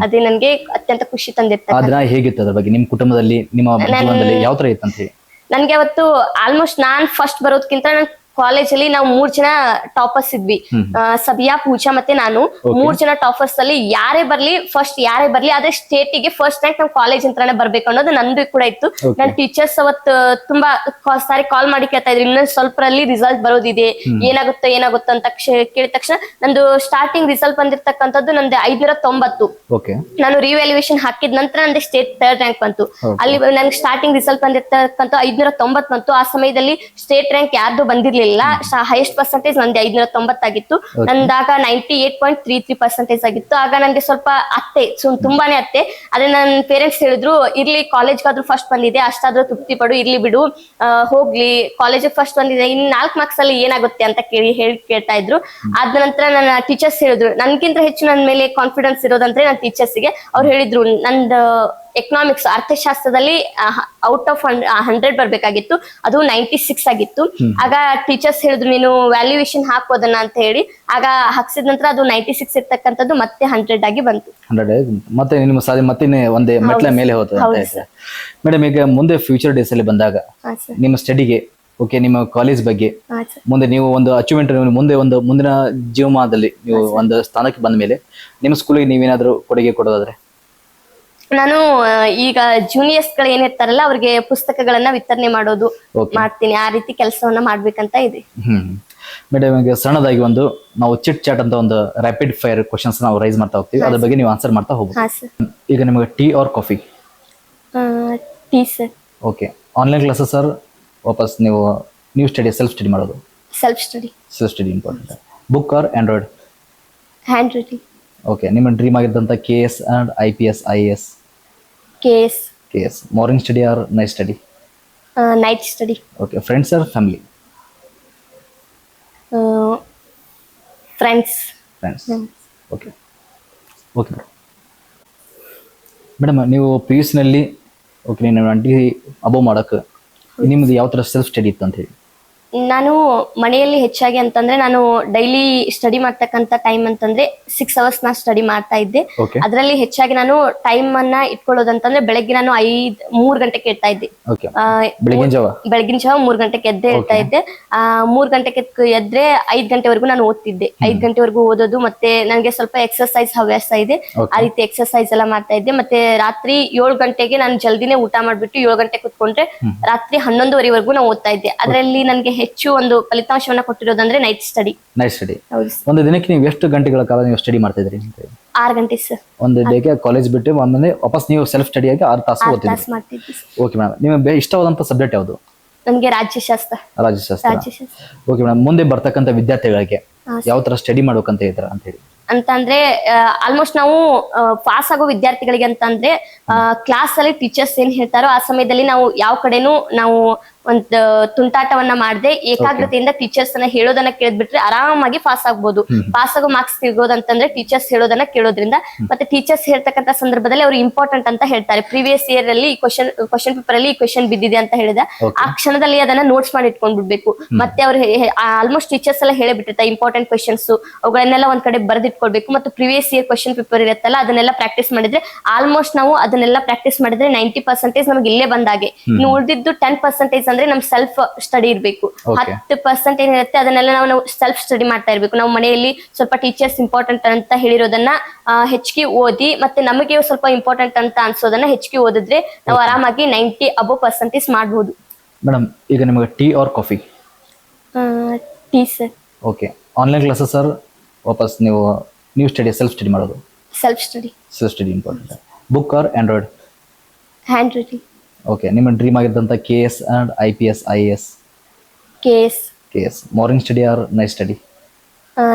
ಅದೇ ನನ್ಗೆ ಅತ್ಯಂತ ಖುಷಿ ತಂದಿರ್ತಕ್ಕಂಥ. ಹೇಗಿತ್ತು ಅದ್ರ ಬಗ್ಗೆ ನಿಮ್ಮ ಕುಟುಂಬದಲ್ಲಿ, ನಿಮ್ಮ ಜೀವನದಲ್ಲಿ ಯಾವ ತರ ಇತ್ತು ಅಂತ ಹೇಳಿ? ನನ್ಗೆ ಅವತ್ತು ಆಲ್ಮೋಸ್ಟ್ ನಾನ್ ಫಸ್ಟ್ ಬರೋದಕ್ಕಿಂತ ನನ್ ಕಾಲೇಜಲ್ಲಿ ನಾವು 3 ಜನ ಟಾಪರ್ಸ್ ಇದ್ವಿ. ಸಬಿಯಾ, ಪೂಜಾ ಮತ್ತೆ ನಾನು 3 ಜನ ಟಾಪರ್ಸ್ ಅಲ್ಲಿ ಯಾರೇ ಬರ್ಲಿ ಆದ್ರೆ ಸ್ಟೇಟಿಗೆ ಫಸ್ಟ್ ರ್ಯಾಂಕ್ ನಮ್ ಕಾಲೇಜ್ ಅಂತಾನೆ ಬರ್ಬೇಕು ಅನ್ನೋದು ನಂದು ಕೂಡ ಇತ್ತು. ನನ್ ಟೀಚರ್ಸ್ ಅವತ್ತು ತುಂಬಾ ಸಾರಿ ಕಾಲ್ ಮಾಡಿ ಕೇಳ್ತಾ ಇದ್ರು, ಇನ್ನೊಂದ್ ಸ್ವಲ್ಪರಲ್ಲಿ ರಿಸಲ್ಟ್ ಬರೋದಿದೆ, ಏನಾಗುತ್ತೋ ಅಂತ ಕೇಳಿದ ತಕ್ಷಣ ನಂದು ಸ್ಟಾರ್ಟಿಂಗ್ ರಿಸಲ್ಟ್ ಬಂದಿರ್ತಕ್ಕಂಥದ್ದು ನಂದು 590. ನಾನು ರಿವ್ಯಾಲ್ಯೂಯೇಷನ್ ಹಾಕಿದ ನಂತರ ನಂದು ಸ್ಟೇಟ್ 3rd ರ್ಯಾಂಕ್ ಬಂತು. ಅಲ್ಲಿ ನನ್ಗೆ ಸ್ಟಾರ್ಟಿಂಗ್ ರಿಸಲ್ಟ್ ಬಂದಿರ್ತಕ್ಕಂಥ 590 ಬಂತು. ಆ ಸಮಯದಲ್ಲಿ ಸ್ಟೇಟ್ ರ್ಯಾಂಕ್ ಯಾರ್ದು ಬಂದಿರ್ಲಿಲ್ಲ. ಇರ್ಲಿಲ್ಲ. ಹೈಯೆಸ್ಟ್ ಪರ್ಸೆಂಟೇಜ್ ನಂದು 590 ಆಗಿತ್ತು. ನಂದಾಗ 98.33% ಆಗಿತ್ತು. ಆಗ ನನ್ಗೆ ಸ್ವಲ್ಪ ಅತ್ತೆ ತುಂಬಾನೇ ಅತ್ತೆ. ಅದೇ ನನ್ನ ಪೇರೆಂಟ್ಸ್ ಹೇಳಿದ್ರು, ಇರ್ಲಿ ಕಾಲೇಜ್ಗಾದ್ರೂ ಫಸ್ಟ್ ಬಂದಿದೆ, ಅಷ್ಟಾದ್ರೂ ತೃಪ್ತಿ ಪಡು, ಇರ್ಲಿ ಬಿಡು, ಹೋಗ್ಲಿ, ಕಾಲೇಜಿಗೆ ಫಸ್ಟ್ ಬಂದಿದೆ, ಇನ್ 4 ಮಾರ್ಕ್ಸ್ ಅಲ್ಲಿ ಏನಾಗುತ್ತೆ ಅಂತ ಕೇಳ್ತಾ ಇದ್ರು. ಅದ ನಂತರ ನನ್ನ ಟೀಚರ್ಸ್ ಹೇಳಿದ್ರು, ನನ್ಗಿಂತ ಹೆಚ್ಚು ನನ್ನ ಮೇಲೆ ಕಾನ್ಫಿಡೆನ್ಸ್ ಇರೋದಂದ್ರೆ ನನ್ನ ಟೀಚರ್ಸ್ಗೆ. ಅವ್ರು ಹೇಳಿದ್ರು, ನಂದು ಎಕನಾಮಿಕ್ಸ್ ಅರ್ಥಶಾಸ್ತ್ರದಲ್ಲಿ ಔಟ್ ಆಫ್ 100 ಬರ್ಬೇಕಾಗಿತ್ತು, ಅದು 96 ಆಗಿತ್ತು. ಆಗ ಟೀಚರ್ಸ್ ಹೇಳಿದ್ರು, ನೀನು ವ್ಯಾಲ್ಯೂಯೇಷನ್ ಹಾಕೋದನ್ನ ಅಂತ ಹೇಳಿ. ಆಗ ಹಾಕ್ಸಿದ ನಂತರ ಅದು 96 ಇರ್ತಕ್ಕಂಥದ್ದು ಮತ್ತೆ 100 ಆಗಿ ಬಂತು. 100 ಮತ್ತೆ ನಿಮ್ಮ ಸಾಧನೆ ಮತ್ತೆ ಒಂದೇ ಮೆಟ್ಲ ಮೇಲೆ ಹೋಗ್ತದೆ ಅಂತ ಹೇಳ್ತಾರೆ ಮೇಡಮ್. ಈಗ ಮುಂದೆ ಫ್ಯೂಚರ್ ಡೇಸ್ ಅಲ್ಲಿ ಬಂದಾಗ ನಿಮ್ಮ ಸ್ಟಡಿಗೆ ಓಕೆ, ನಿಮ್ಮ ಕಾಲೇಜ್ ಬಗ್ಗೆ ಮುಂದೆ ನೀವು ಒಂದು ಅಚೀವ್ಮೆಂಟ್, ಮುಂದಿನ ಜೀವಮಾನದಲ್ಲಿ ನೀವು ಒಂದು ಸ್ಥಾನಕ್ಕೆ ಬಂದ ಮೇಲೆ ನಿಮ್ಮ ಸ್ಕೂಲಿಗೆ ನೀವೇನಾದ್ರೂ ಕೊಡುಗೆ ಕೊಡೋದಾದ್ರೆ? ನಾನು ಈಗ ಜೂನಿಯರ್ಸ್ ಗಳು ಏನಿರ್ತಾರಲ್ಲ ಅವ್ರಿಗೆ ಪುಸ್ತಕಗಳನ್ನ ವಿತರಣೆ ಮಾಡೋದು ಮಾಡ್ತೀನಿ. ಆ ರೀತಿ ಕೆಲಸವನ್ನ ಮಾಡ್ಬೇಕಂತ ಇದೆ. ಮೇಡಮ್, ಈಗ ಸಣ್ಣದಾಗಿ ನಾವು ಚಿಟ್ ಚಾಟ್ ಅಂತ ಒಂದು ರ್ಯಾಪಿಡ್ ಫೈರ್ ಕ್ವಶನ್ಸ್ ನಾವು ರೈಸ್ ಮಾಡ್ತಾ ಹೋಗ್ತೀವಿ, ಅದ್ರ ಬಗ್ಗೆ ನೀವು ಆನ್ಸರ್ ಮಾಡ್ತಾ ಹೋಗ್ಬೋದು. ಈಗ ನಿಮಗೆ tea or coffee? Tea sir. Okay. Online classes sir, ವಾಪಸ್ ನೀವು ಸ್ಟಡಿ ಸೆಲ್ಫ್ ಸ್ಟಡಿ ಮಾಡೋದು? Self study important. Book or Android? Handwriting. Okay. ನಿಮ್ಮ ಡ್ರೀಮ್ ಆಗಿದ್ದಂಥ KS and IPS IAS? KS. Morning study or night study? Night study. Okay. Friends or family? Friends. Okay. Madam, ನೀವು PUC ನಲ್ಲಿ okay, ನೀವು 20 above ಮಾಡೋಕ್ಕೆ ನಿಮ್ದು ಯಾವ ಥರ self study ಇತ್ತು ಅಂತ ಹೇಳಿ? ನಾನು ಮನೆಯಲ್ಲಿ ಹೆಚ್ಚಾಗಿ ಅಂತಂದ್ರೆ ನಾನು ಡೈಲಿ ಸ್ಟಡಿ ಮಾಡ್ತಕ್ಕಂತ ಟೈಮ್ ಅಂತಂದ್ರೆ 6 ಅವರ್ಸ್ ನಾ ಸ್ಟಡಿ ಮಾಡ್ತಾ ಇದ್ದೆ. ಅದರಲ್ಲಿ ಹೆಚ್ಚಾಗಿ ನಾನು ಟೈಮ್ ಅನ್ನ ಇಟ್ಕೊಳ್ಳೋದಂತಂದ್ರೆ ಬೆಳಗ್ಗೆ ನಾನು 3 ಗಂಟೆಗೆ ಎಡ್ತಾ ಇದ್ದೆ. ಬೆಳಗಿನ ಜಾವ 3 ಗಂಟೆಗೆ ಎಡ್ತಾ ಇದ್ದೆ. 3 ಗಂಟೆಗೆ ಎದ್ರೆ 5 ಗಂಟೆವರೆಗೂ ನಾನು ಓದ್ತಿದ್ದೆ. 5 ಗಂಟೆವರೆಗೂ ಓದೋದು, ಮತ್ತೆ ನನಗೆ ಸ್ವಲ್ಪ ಎಕ್ಸರ್ಸೈಸ್ ಹವ್ಯಾಸ ಇದೆ, ಆ ರೀತಿ ಎಕ್ಸರ್ಸೈಸ್ ಎಲ್ಲ ಮಾಡ್ತಾ ಇದ್ದೆ. ಮತ್ತೆ ರಾತ್ರಿ 7 ಗಂಟೆಗೆ ನಾನು ಜಲ್ದಿನೇ ಊಟ ಮಾಡ್ಬಿಟ್ಟು 7 ಗಂಟೆ ಕುತ್ಕೊಂಡ್ರೆ ರಾತ್ರಿ 11:30ವರೆಗೂ ನಾನು ಓದ್ತಾ ಇದ್ದೆ. ಅದರಲ್ಲಿ ನನಗೆ ಹೆಚ್ಚು ಒಂದು ಫಲಿತಾಂಶವನ್ನ ಕೊಟ್ಟಿರೋದಂದ್ರೆ ನೈಟ್ ಸ್ಟಡಿ. ಒಂದು ದಿನಕ್ಕೆ ನೀವು ಎಷ್ಟು ಗಂಟೆಗಳ ಕಾಲ ನೀವು ಸ್ಟಡಿ ಮಾಡ್ತಾ ಇದ್ರಿ? 6 ಗಂಟೆ ಸರ್. ಒಂದು ಡೇಗೆ ಕಾಲೇಜ್ ಬಿಟ್ಟು ಆಮೇಲೆ ವಾಪಸ್ ನೀವು ಸೆಲ್ಫ್ ಸ್ಟಡಿ ಆಗಿ 6 ತಾಸು ಓದ್ತಿದ್ರಿ? Okay madam. ನಿಮಗೆ ಇಷ್ಟವಾದಂತ ಸಬ್ಜೆಕ್ಟ್ ಯಾವುದು? ನನಗೆ ರಾಜ್ಯಶಾಸ್ತ್ರ. Okay madam. ಮುಂದೆ ಬರ್ತಕ್ಕಂಥ ವಿದ್ಯಾರ್ಥಿಗಳಿಗೆ ಯಾವ ತರ ಸ್ಟಡಿ ಮಾಡ್ಬೇಕಂತ ಇದ್ರ ಅಂತ ಹೇಳಿ? ಅಂತಂದ್ರೆ ಆಲ್ಮೋಸ್ಟ್ ನಾವು ಪಾಸ್ ಆಗೋ ವಿದ್ಯಾರ್ಥಿಗಳಿಗೆ ಅಂತಂದ್ರೆ ಕ್ಲಾಸ್ ಅಲ್ಲಿ ಟೀಚರ್ಸ್ ಏನ್ ಹೇಳ್ತಾರೋ ಆ ಸಮಯದಲ್ಲಿ ನಾವು ಯಾವ ಕಡೆನೂ ನಾವು ಒಂದು ತುಂಟಾಟವನ್ನ ಮಾಡದೆ ಏಕಾಗ್ರತೆಯಿಂದ ಟೀಚರ್ಸ್ ಅನ್ನ ಹೇಳೋದನ್ನ ಕೇಳಿದ್ಬಿಟ್ರೆ ಆರಾಮಾಗಿ ಪಾಸ್ ಆಗ್ಬೋದು. ಪಾಸ್ ಆಗೋ ಮಾರ್ಕ್ಸ್ ಸಿಗೋದಂತಂದ್ರೆ ಟೀಚರ್ಸ್ ಹೇಳೋದನ್ನ ಕೇಳೋದ್ರಿಂದ. ಮತ್ತೆ ಟೀಚರ್ಸ್ ಹೇಳ್ತಕ್ಕಂಥ ಸಂದರ್ಭದಲ್ಲಿ ಅವ್ರು ಇಂಪಾರ್ಟೆಂಟ್ ಅಂತ ಹೇಳ್ತಾರೆ. ಪ್ರೀವಿಯಸ್ ಇಯರ್ ಅಲ್ಲಿ ಕ್ವಶನ್ ಪೇಪರ್ ಅಲ್ಲಿ ಈ ಕ್ವಶನ್ ಬಿದ್ದಿದೆ ಅಂತ ಹೇಳಿದ ಆ ಕ್ಷಣದಲ್ಲಿ ಅದನ್ನ ನೋಟ್ಸ್ ಮಾಡಿ ಇಟ್ಕೊಂಡ್ಬಿಡ್ಬೇಕು. ಮತ್ತೆ ಅವ್ರು ಆಲ್ಮೋಸ್ಟ್ ಟೀಚರ್ಸ್ ಎಲ್ಲ ಹೇಳಿಬಿಟ್ಟಿರ್ತಾರೆ ಇಂಪಾರ್ಟೆಂಟ್ ಕ್ವಶನ್ಸ್, ಅವುಗಳನ್ನೆಲ್ಲ ಒಂದ್ ಕಡೆ ಬರೆದಿಟ್ಕೊಳ್ಬೇಕು. ಮತ್ತು ಪ್ರೀವಿಯಸ್ ಇಯರ್ ಕ್ವಶನ್ ಪೇಪರ್ ಇರುತ್ತಲ್ಲ ಅದನ್ನೆಲ್ಲ ಪ್ರಾಕ್ಟೀಸ್ ಮಾಡಿದ್ರೆ ಆಲ್ಮೋಸ್ಟ್ ನಾವು ಅದನ್ನೆಲ್ಲ ಪ್ರಾಕ್ಟೀಸ್ ಮಾಡಿದ್ರೆ 90% ನಮ್ಗೆ ಇಲ್ಲೇ ಬಂದಾಗೆ. ಇನ್ನು ಉಳಿದಿದ್ದು 10% ಅಂದ್ರೆ ನಮ್ ಸೆಲ್ಫ್ ಸ್ಟಡಿ ಇರ್ಬೇಕು. 10% ಏನಿರುತ್ತೆ ಅದನ್ನೆಲ್ಲ ನಾವು ಸೆಲ್ಫ್ ಸ್ಟಡಿ ಮಾಡ್ತಾ ಇರ್ಬೇಕು. ನಾವು ಮನೆಯಲ್ಲಿ ಸ್ವಲ್ಪ ಟೀಚರ್ಸ್ ಇಂಪಾರ್ಟೆಂಟ್ ಅಂತ ಹೇಳಿರೋದನ್ನ ಹೆಚ್ಚಿಗೆ ಓದಿ, ಮತ್ತೆ ನಮಗೆ ಸ್ವಲ್ಪ ಇಂಪಾರ್ಟೆಂಟ್ ಅಂತ ಅನ್ಸೋದನ್ನ ಹೆಚ್ಚಿಗೆ ಓದಿದ್ರೆ ನಾವು ಆರಾಮಾಗಿ 90% ಮಾಡ್ಬೋದು. ಮೇಡಮ್, ಈಗ ನಿಮಗೆ tea or coffee? Tea sir. Okay. Online classes sir, ವಾಪಸ್ ನೀವು ಸ್ಟಡಿ ಸೆಲ್ಫ್ ಸ್ಟಡಿ ಮಾಡೋದು? Self study important. Book or Android? Handwriting. Okay. ನಿಮ್ಮ ಡ್ರೀಮ್ ಆಗಿದ್ದಂಥ KS and IPS IAS? KS. Morning study or night study?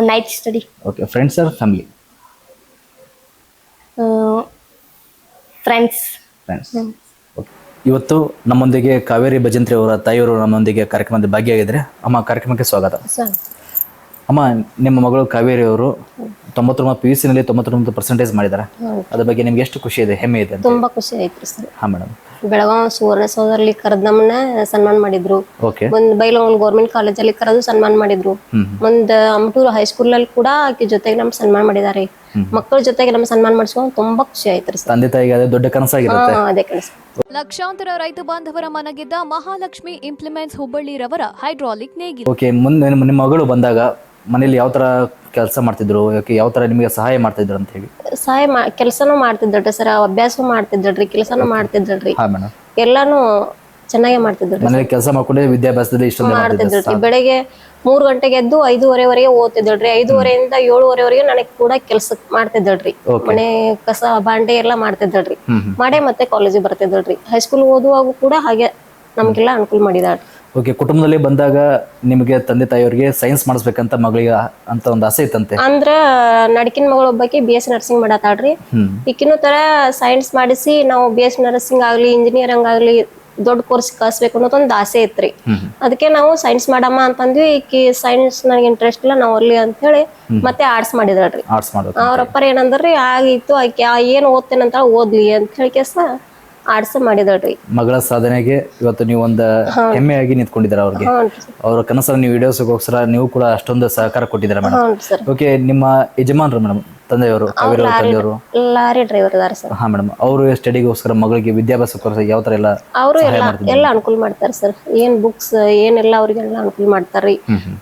Night study. Okay. Friends or family? Friends. Okay. ಇವತ್ತು ನಮ್ಮೊಂದಿಗೆ ಕಾವೇರಿ ಭಜಂತ್ರಿ ಅವರ ತಾಯಿಯವರು ನಮ್ಮೊಂದಿಗೆ ಕಾರ್ಯಕ್ರಮದ ಭಾಗಿಯಾಗಿದ್ದಾರೆ. ಅಮ್ಮ, ಕಾರ್ಯಕ್ರಮಕ್ಕೆ ಸ್ವಾಗತ. ಅಮ್ಮ, ನಿಮ್ಮ ಮಗಳು ಕಾವೇರಿ ಅವರು 99 PUC ನಲ್ಲಿ 99% ಮಾಡಿದ್ದಾರೆ. ಅದ್ರ ಬಗ್ಗೆ ನಿಮ್ಗೆ ಎಷ್ಟು ಖುಷಿ ಇದೆ, ಹೆಮ್ಮೆ ಇದೆ? ತುಂಬಾ ಖುಷಿ ಆಯ್ತು ಸರ್. ಹಾ ಮೇಡಮ್. ಬೆಳಗಾವಿ ಸುವರ್ಣ ಸೌಧದಲ್ಲಿ ಕರೆದ್ ನಮ್ಮನ್ನ ಸನ್ಮಾನ ಮಾಡಿದ್ರು. ಒಂದ್ ಬೈಲಹೊಂಗಲ ಗೌರ್ಮೆಂಟ್ ಕಾಲೇಜಲ್ಲಿ ಕರೆದು ಸನ್ಮಾನ ಮಾಡಿದ್ರು. ಒಂದ್ ಅಮಟೂರು ಹೈಸ್ಕೂಲ್ ಅಲ್ಲಿ ಕೂಡ ಆಕೆ ಜೊತೆಗೆ ನಮ್ ಸನ್ಮಾನ ಮಾಡಿದ್ದಾರೆ. ಮಕ್ಕಳ ಜೊತೆಗೆ ನಮ್ ಸನ್ಮಾನ ಮಾಡಿಸ್ಕೊಂಡು ತುಂಬಾ ಖುಷಿ ಆಯ್ತು. ತಂದೆ ತಾಯಿಗೆ ಅದೇ ದೊಡ್ಡ ಕನಸಾಗಿರುತ್ತೆ. ಅದೇ ಕನಸು. ಲಕ್ಷಾಂತರ ರೈತ ಬಾಂಧವರ ಮನಗೆದ್ದ ಮಹಾಲಕ್ಷ್ಮಿ ಇಂಪ್ಲಿಮೆಂಟ್ಸ್ ಹುಬ್ಬಳ್ಳಿ ರವರ ಹೈಡ್ರಾಲಿಕ್ ನೇಗಿಲು. ಓಕೆ. ಮುಂದೆ ನಿಮ್ಮ ಮಗಳು ಬಂದಾಗ ಮನೇಲಿ ಯಾವ ತರ ಕೆಲಸ ಮಾಡ್ತಿದ್ರು, ಯಾವ ತರ ನಿಮಗೆ ಸಹಾಯ ಮಾಡ್ತಿದ್ರು ಅಂತ ಹೇಳಿ? ಕೆಲಸನೂ ಮಾಡ್ತಿದ್ರಿ ಸರ್, ಅಭ್ಯಾಸ ಮಾಡ್ತಿದ್ರಿ, ಕೆಲಸನೂ ಮಾಡ್ತಿದ್ರಿ, ಹಾ ಮೇಡಮ್, ಎಲ್ಲಾನು ಚೆನ್ನಾಗಿ ಮಾಡ್ತಿದ್ರಿ. ಮನೇಲಿ ಕೆಲಸ ಮಾಡ್ಕೊಂಡೆ ವಿದ್ಯಾಭ್ಯಾಸದಲ್ಲಿ ಇಷ್ಟೊಂದು ಮಾಡ್ತಿದ್ರಿ. ಬೆಳಗ್ಗೆ 3 ಗಂಟೆಗೆ ಎದ್ದು 5:30ವರೆಗೆ ಓದ್ತಿದ್ರಿ. 5:30 7:30ವರೆಗೆ ನನಗೆ ಕೂಡ ಕೆಲಸ ಮಾಡ್ತಿದ್ರಿ. ಮನೆ ಕಸ ಬಾಂಡೆ ಎಲ್ಲ ಮಾಡ್ತಿದ್ರಿ. ಮಾಡೇ ಮತ್ತೆ ಕಾಲೇಜಿಗೆ ಬರ್ತಿದ್ರಿ. ಹೈಸ್ಕೂಲ್ ಓದುವಾಗ ಕೂಡ ಹಾಗೆ ನಮ್ಗೆಲ್ಲ ಅನುಕೂಲ ಮಾಡಿದಾಳ್ರಿ. ಓಕೆ, ಕುಟುಂಬದಲ್ಲಿ ಬಂದಾಗ ನಿಮಗೆ ತಂದೆ ತಾಯಿಯವರಿಗೆ ಸೈನ್ಸ್ ಮಾಡಿಸ್ಬೇಕಂತ ಮಗಳಿಗೆ ಅಂತ ಒಂದು ಆಸೆ ಇತ್ತಂತೆ. ಅಂದ್ರ ನಡಕಿನ ಮಗಳು ಒಬ್ಬಾಕಿ BSc ನರ್ಸಿಂಗ್ ಮಾಡತ್ತಾಳ್ರಿ. ಈಕಿನೂ ತರ ಸೈನ್ಸ್ ಮಾಡಿಸಿ ನಾವು BSc ನರ್ಸಿಂಗ್ ಆಗ್ಲಿ ಇಂಜಿನಿಯರಿಂಗ್ ಆಗ್ಲಿ ದೊಡ್ಡ ಕೋರ್ಸ್ ಕಳ್ಸ್ಬೇಕು ಅನ್ನೋದೊಂದು ಆಸೆ ಇತ್ರಿ. ಅದಕ್ಕೆ ನಾವು ಸೈನ್ಸ್ ಮಾಡಮ್ಮ ಅಂತಂದ್ವಿ. ಈಕಿ ಸೈನ್ಸ್ ನನಗೆ ಇಂಟ್ರೆಸ್ಟ್ ಇಲ್ಲ, ನಾವು ಅರ್ಲಿ ಅಂತ ಹೇಳಿ ಮತ್ತೆ ಆರ್ಟ್ಸ್ ಮಾಡಿದ್ರಿ. ಆರ್ಟ್ಸ್ ಮಾಡೋದು. ಅವ್ರಪ್ಪರ ಏನಂದ್ರಿ ಆಗಿತ್ತು ಆಕೆ ಏನ್ ಓದ್ತೇನಂತ ಓದ್ಲಿ ಅಂತ ಹೇಳಿ ಕೇಸ ಆರ್ಟ್ಸ್ ಮಾಡಿದಳ್ರಿ. ಮಗಳ ಸಾಧನೆಗೆ ಇವತ್ತು ನೀವು ಒಂದು ಹೆಮ್ಮೆಯಾಗಿ ನಿಂತ್ಕೊಂಡಿದ್ದೀರಾ. ಅವ್ರಿಗೆ ಅವರ ಕನಸನ್ನು ನೀವು ಈಡೇರಿಸೋಕ್ಕೋಸ್ಕರ ನೀವು ಕೂಡ ಅಷ್ಟೊಂದು ಸಹಕಾರ ಕೊಟ್ಟಿದ್ದೀರಾ ಮೇಡಮ್. ಓಕೆ, ನಿಮ್ಮ ಯಜಮಾನ್ರು ಮೇಡಮ್, ತಂದೆಯವರು ಕಾವೇರಿ ಅವ್ರ ತಂದೆಯವರು ಲಾರಿ ಡ್ರೈವರ್ ಇದಾರೆ ಸರ್. ಹಾ ಮೇಡಮ್, ಅವರು ಸ್ಟಡಿಗೋಸ್ಕರ ಮಗಳಿಗೆ ವಿದ್ಯಾಭ್ಯಾಸಕ್ಕೋಸ್ಕರ ಯಾವ ತರ ಎಲ್ಲ ಅವರು ಎಲ್ಲ ಅನುಕೂಲ ಮಾಡ್ತಾರೆ ಸರ್. ಏನ್ ಬುಕ್ಸ್ ಏನೆಲ್ಲ ಅವ್ರಿಗೆಲ್ಲ ಅನುಕೂಲ ಮಾಡ್ತಾರ್ರಿ.